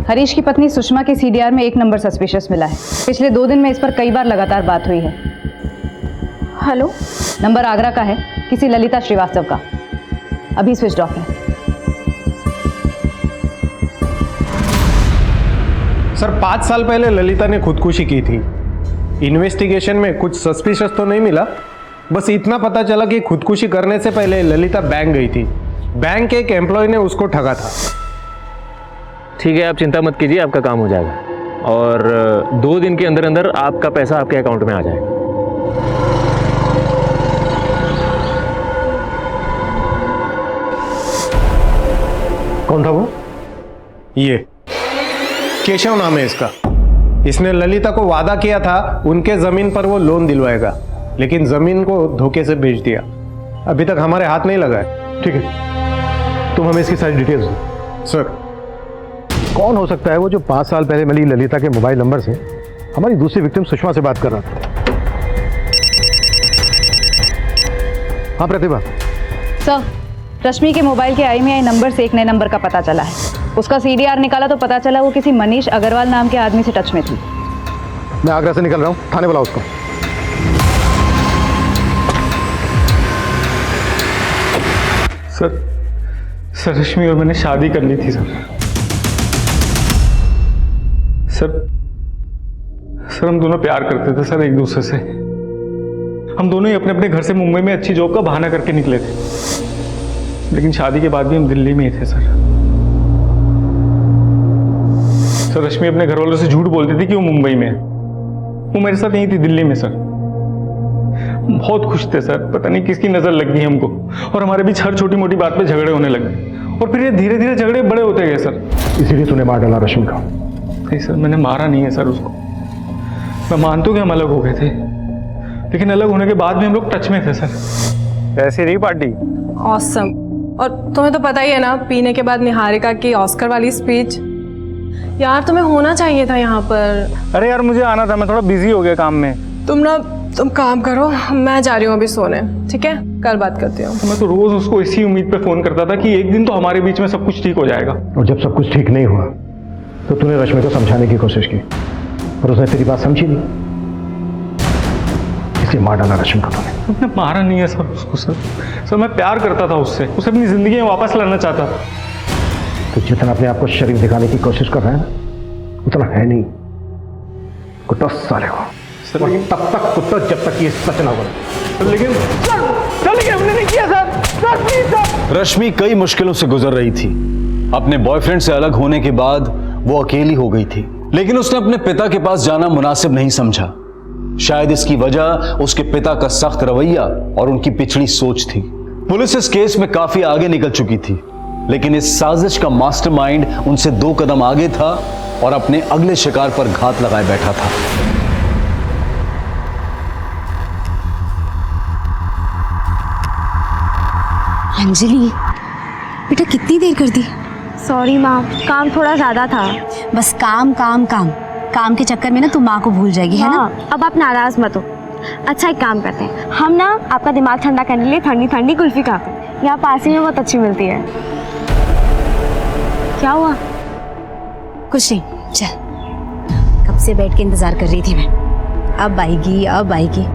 हरीश की पत्नी सुषमा के सीडीआर में 1 नंबर सस्पिशियस मिला है। पिछले 2 दिन में इस पर कई बार लगातार बात हुई है। हेलो, नंबर आगरा का है, किसी ललिता श्रीवास्तव का। अभी स्विच ऑफ है। सर 5 साल पहले ललिता ने खुदकुशी की थी। इन्वेस्टिगेशन में कुछ सस्पिशियस तो नहीं मिला, बस इतना पता चला कि खुदकुशी करने से पहले ललिता बैंक गई थी। बैंक के एक एम्प्लॉय ने उसको ठगा था। ठीक है, आप चिंता मत कीजिए, आपका काम हो जाएगा और 2 दिन के अंदर अंदर आपका पैसा आपके अकाउंट में आ जाएगा। कौन था वो? ये केशव नाम है इसका। इसने ललिता को वादा किया था उनके जमीन पर वो लोन दिलवाएगा, लेकिन जमीन को धोखे से बेच दिया। अभी तक हमारे हाथ नहीं लगा है। ठीक है, तुम हमें इसकी सारी डिटेल्स दो। सर, कौन हो सकता है वो जो 5 साल पहले मिली ललिता के मोबाइल नंबर से हमारी दूसरी विक्टिम सुषमा से बात कर रहा था? हाँ प्रतिभा। सर, रश्मि के मोबाइल के IMEI नंबर से एक नए नंबर का पता चला है। उसका CDR निकाला तो पता चला वो किसी मनीष अग्रवाल नाम के आदमी से टच में थी। मैं आगरा से निकल रहा हूँ, थाने बुलाओ उसको। सर रश्मि और मैंने शादी कर ली थी सर हम दोनों प्यार करते थे सर एक दूसरे से। हम दोनों ही अपने अपने घर से मुंबई में अच्छी जॉब का बहाना करके निकले थे, लेकिन शादी के बाद भी हम दिल्ली में ही थे सर। रश्मि अपने घर वालों से झूठ बोलती थी कि वो मुंबई में है। वो मेरे साथ यहीं थी दिल्ली में सर। बहुत खुश थे सर, पता नहीं किसकी नजर लग गई हमको और हमारे बीच हर छोटी मोटी बात पे झगड़े होने लगे और फिर ये धीरे धीरे झगड़े बड़े होते गए सर। इसीलिए तूने मार डाला रश्मि को? नहीं सर, मैंने मारा नहीं है सर उसको। मैं मानता हूँ कि हम अलग हो गए थे, लेकिन अलग होने के बाद भी हम लोग टच में थे सर। ऐसी रही पार्टी? ऑसम। और तुम्हें तो पता ही है ना, पीने के बाद निहारिका की ऑस्कर वाली स्पीच। यार तुम्हें होना चाहिए था यहाँ पर। अरे यार मुझे आना था, मैं थोड़ा बिजी हो गया काम में। तुम काम करो, मैं जा रही हूँ अभी सोने। ठीक है, कल बात करती हूँ। मैं तो रोज उसको इसी उम्मीद पे फोन करता था कि एक दिन तो हमारे बीच में सब कुछ ठीक हो जाएगा। और जब सब कुछ ठीक नहीं हुआ तो तूने रश्मि को समझाने की कोशिश की और उसने तेरी बात समझी नहीं, इसलिए मार डाला रश्मि को तूने। मैंने मारा नहीं है सर उसको सर मैं प्यार करता था उससे, उसे अपनी जिंदगी में वापस लाना चाहता था। तो जितना अपने आप को शरीफ दिखाने की कोशिश कर रहा है ना, उतना है नहीं। कुत्ता साले को लेकिन तब तक कुत्ता जब तक ये सच ना बोले। लेकिन हमने नहीं किया सर। रश्मि कई मुश्किलों से गुजर रही थी। अपने बॉयफ्रेंड से अलग होने के बाद वो अकेली हो गई थी, लेकिन उसने अपने पिता के पास जाना मुनासिब नहीं समझा। शायद इसकी वजह उसके पिता का सख्त रवैया और उनकी पिछड़ी सोच थी। पुलिस इस केस में काफी आगे निकल चुकी थी, लेकिन इस साजिश का मास्टरमाइंड उनसे 2 कदम आगे था और अपने अगले शिकार पर घात लगाए बैठा था। अंजलि बेटा, कितनी देर कर दी? सॉरी माँ, काम थोड़ा ज्यादा था। बस काम काम काम काम के चक्कर में ना तुम माँ को भूल जाएगी, है ना? अब आप नाराज मत हो। अच्छा, एक काम करते हैं, हम ना आपका दिमाग ठंडा करने के लिए ठंडी ठंडी कुल्फी खाते हैं। यहाँ पास ही में बहुत अच्छी मिलती है। क्या हुआ? कुछ नहीं, चल। कब से बैठ के इंतजार कर रही थी मैं, अब आएगी अब आएगी।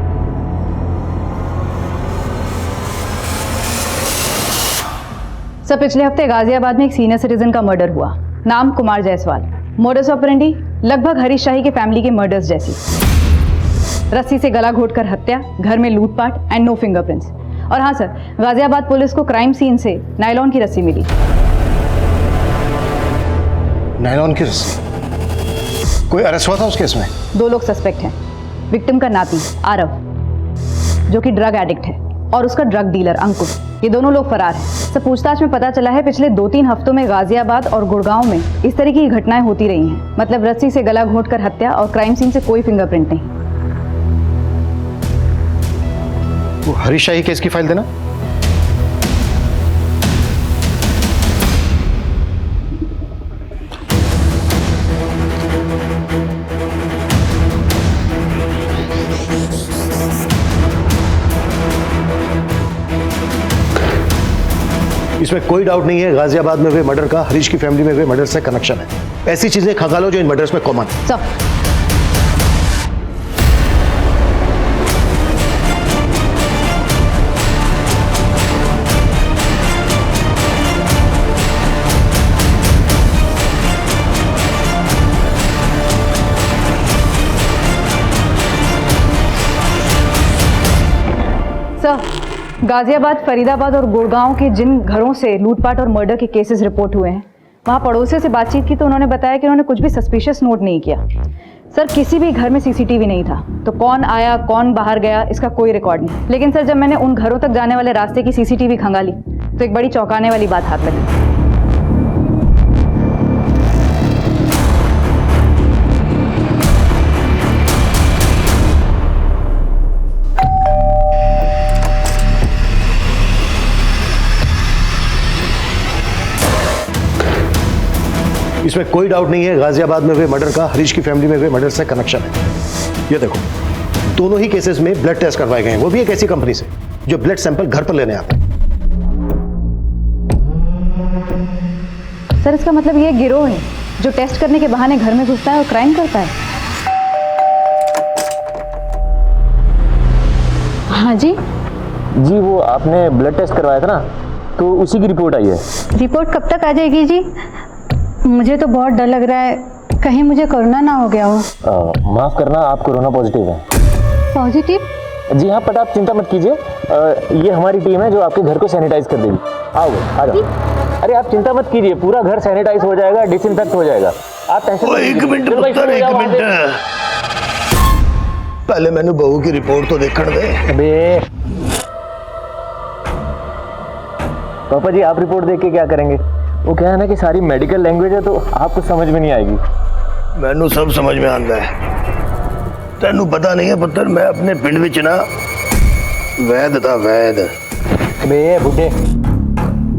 सर, पिछले हफ्ते गाजियाबाद में एक सीनियर सिटीजन का मर्डर हुआ। नाम कुमार जायसवाल। मोडस ऑपरेंडी लगभग हरीश शाही के फैमिली के मर्डर्स जैसी। रस्सी से गला घोटकर हत्या, घर में लूटपाट एंड नो फिंगरप्रिंट्स। और हाँ सर, गाजियाबाद पुलिस को क्राइम सीन से नायलॉन की रस्सी मिली। नायलॉन की रस्सी? कोई अरेस्ट हुआ था उस केस में? 2 लोग सस्पेक्ट हैं। विक्टिम का नाती आरव, जो कि ड्रग एडिक्ट है, और उसका ड्रग डीलर अंकुर। ये दोनों लोग फरार हैं। सब पूछताछ में पता चला है पिछले 2-3 हफ्तों में गाजियाबाद और गुड़गांव में इस तरह की घटनाएं होती रही हैं। मतलब रस्सी से गला घोंटकर हत्या और क्राइम सीन से कोई फिंगरप्रिंट नहीं। वो हरीश शाही केस की फाइल देना। इसमें कोई डाउट नहीं है गाजियाबाद में हुए मर्डर का हरीश की फैमिली में हुए मर्डर से कनेक्शन है। ऐसी चीजें खंगालो जो इन मर्डर्स में कॉमन है। सर, गाजियाबाद, फरीदाबाद और गुड़गांव के जिन घरों से लूटपाट और मर्डर के केसेस रिपोर्ट हुए हैं, वहाँ पड़ोसियों से बातचीत की तो उन्होंने बताया कि उन्होंने कुछ भी सस्पिशियस नोट नहीं किया। सर, किसी भी घर में सीसीटीवी नहीं था, तो कौन आया कौन बाहर गया इसका कोई रिकॉर्ड नहीं। लेकिन सर, जब मैंने उन घरों तक जाने वाले रास्ते की सीसीटीवी खंगाली तो एक बड़ी चौंकाने वाली बात हाथ लगी। इसमें कोई डाउट नहीं है गाजियाबाद में हुए मर्डर का हरीश की फैमिली में हुए मर्डर से कनेक्शन है। ये देखो, दोनों ही केसेस में ब्लड टेस्ट करवाए गए हैं, वो भी एक ऐसी कंपनी से जो ब्लड सैंपल घर पर लेने आता है। सर, इसका मतलब ये गिरोह है जो टेस्ट करने के बहाने घर में घुसता है और क्राइम करता है। हाँ जी जी, वो आपने ब्लड टेस्ट करवाया था ना, तो उसी की रिपोर्ट आई है। रिपोर्ट कब तक आ जाएगी जी? मुझे तो बहुत डर लग रहा है, कहीं मुझे कोरोना ना हो गया हो। माफ करना, आप कोरोना पॉजिटिव हैं। पॉजिटिव? जी हाँ, बट आप चिंता मत कीजिए, ये हमारी टीम है जो आपके घर को सैनिटाइज कर देगी। आओ, आ जाओ। अरे आप चिंता मत कीजिए, पूरा घर सैनिटाइज हो जाएगा, डिसइंफेक्ट हो जाएगा। आप टेंशन एक मिनट पुत्र, एक मिनट, पहले मैंने बहू की रिपोर्ट तो देखने दे। अबे पापा जी, आप रिपोर्ट देख के क्या करेंगे? वो क्या है ना कि सारी मेडिकल लैंग्वेज है, तो आपको समझ में नहीं आएगी। मैनू सब समझ में आता है। तेनू पता नहीं है पुत्र, मैं अपने पिंड विच ना वैद था, वैद। अबे बुड्ढे,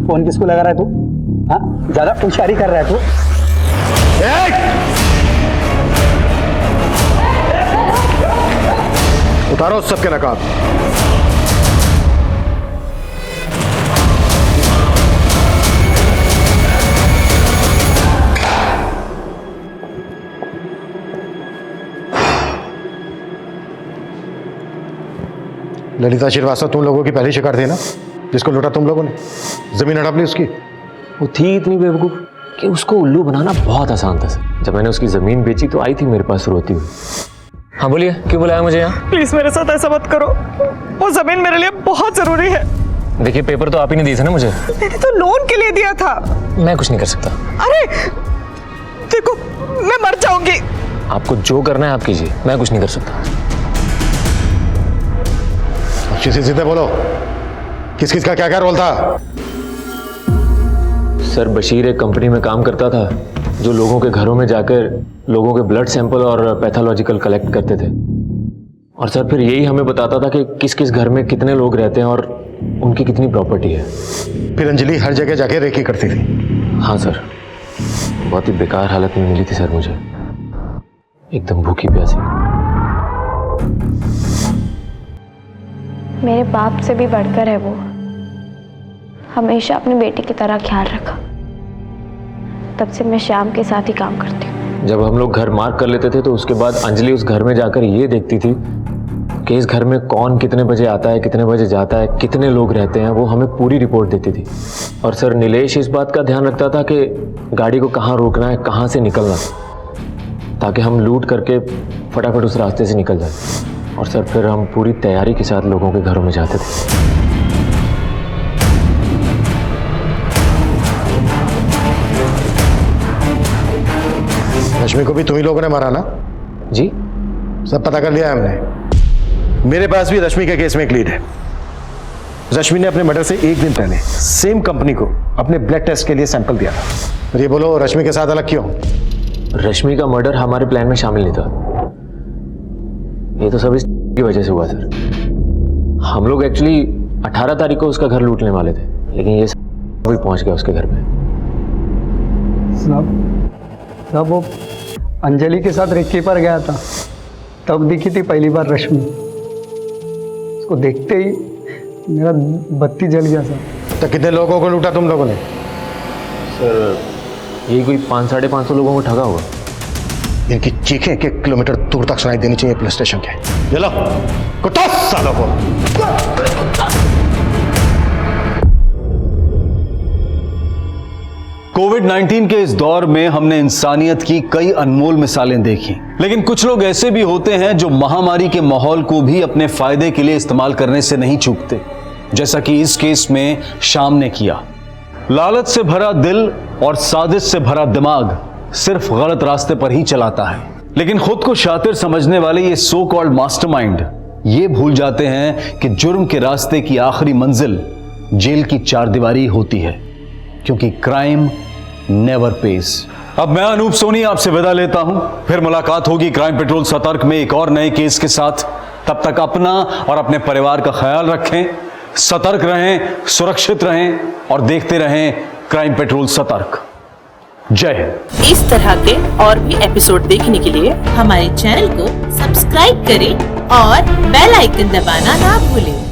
फोन किसको लगा रहा है तू? हाँ, ज्यादा होशियारी कर रहा है तू। उतारो उस सबके नकाब। ललिता श्रीवास्तव तुम लोगों की पहली शिकार थी ना, जिसको लूटा तुम लोगों ने, जमीन हड़प ली उसकी। वो थी इतनी बेवकूफ कि उसको उल्लू बनाना बहुत आसान था सर। जब मैंने उसकी जमीन बेची तो आई थी मेरे पास रोती हुई। हाँ बोलिए, क्यों बुलाया मुझे यहाँ? प्लीज मेरे साथ ऐसा मत करो, वो जमीन मेरे लिए बहुत जरूरी है। देखिए, पेपर तो आप ही ने दिए थे ना मुझे। मैंने तो लोन के लिए दिया था। मैं कुछ नहीं कर सकता। अरे देखो, मैं मर जाऊंगी। आपको जो करना है आप कीजिए, मैं कुछ नहीं कर सकता। सीधे बोलो, किस किस का क्या क्या रोल था? सर, बशीर एक कंपनी में काम करता था जो लोगों के घरों में जाकर लोगों के ब्लड सैंपल और पैथोलॉजिकल कलेक्ट करते थे। और सर फिर यही हमें बताता था कि किस किस घर में कितने लोग रहते हैं और उनकी कितनी प्रॉपर्टी है। फिर अंजलि हर जगह जाके रेकी करती थी। हाँ सर, बहुत ही बेकार हालत में मिली थी सर मुझे, एकदम भूखी प्यासी। मेरे बाप से भी बढ़कर है वो, हमेशा अपनी बेटी की तरह ख्याल रखा। तब से मैं श्याम के साथ ही काम करती हूँ। जब हम लोग घर मार्क कर लेते थे तो उसके बाद अंजलि उस घर में जाकर ये देखती थी कि इस घर में कौन कितने बजे आता है, कितने बजे जाता है, कितने लोग रहते हैं, वो हमें पूरी रिपोर्ट देती थी। और सर नीलेश इस बात का ध्यान रखता था कि गाड़ी को कहाँ रोकना है, कहाँ से निकलना, ताकि हम लूट करके फटाफट उस रास्ते से निकल जाए। और सर फिर हम पूरी तैयारी के साथ लोगों के घरों में जाते थे। रश्मि को भी तुम ही लोगों ने मारा ना? जी, सब पता कर लिया है हमने। मेरे पास भी रश्मि के केस में एक लीड है। रश्मि ने अपने मर्डर से एक दिन पहले सेम कंपनी को अपने ब्लड टेस्ट के लिए सैंपल दिया था। ये बोलो, रश्मि के साथ अलग क्यों? रश्मि का मर्डर हमारे प्लान में शामिल नहीं था। ये तो सब इसकी वजह से हुआ सर। हम लोग एक्चुअली 18 तारीख को उसका घर लूटने वाले थे, लेकिन ये सब भी पहुंच गया उसके घर में। तब वो अंजलि के साथ रेकी पर गया था, तब दिखी थी पहली बार रश्मि। उसको देखते ही मेरा बत्ती जल गया सर। तक कितने लोगों को लूटा तुम लोगों ने? सर यही कोई 500-550 लोगों को ठगा होगा। इनकी चीखें 1 किलोमीटर दूर तक सुनाई देनी चाहिए पुलिस स्टेशन के। ये लो कुत्ता सालों को। कोविड-19 के इस दौर में हमने इंसानियत की कई अनमोल मिसालें देखी, लेकिन कुछ लोग ऐसे भी होते हैं जो महामारी के माहौल को भी अपने फायदे के लिए इस्तेमाल करने से नहीं चूकते, जैसा कि इस केस में श्याम ने किया। लालच से भरा दिल और साजिश से भरा दिमाग सिर्फ गलत रास्ते पर ही चलाता है, लेकिन खुद को शातिर समझने वाले ये सो कॉल्ड मास्टरमाइंड ये भूल जाते हैं कि जुर्म के रास्ते की आखिरी मंजिल जेल की चारदीवारी होती है, क्योंकि क्राइम नेवर पेज। अब मैं अनूप सोनी आपसे विदा लेता हूं, फिर मुलाकात होगी क्राइम पेट्रोल सतर्क में एक और नए केस के साथ। तब तक अपना और अपने परिवार का ख्याल रखें, सतर्क रहें, सुरक्षित रहें और देखते रहें क्राइम पेट्रोल सतर्क। जय हिंद। इस तरह के और भी एपिसोड देखने के लिए हमारे चैनल को सब्सक्राइब करें और बेल आइकन दबाना ना भूलें।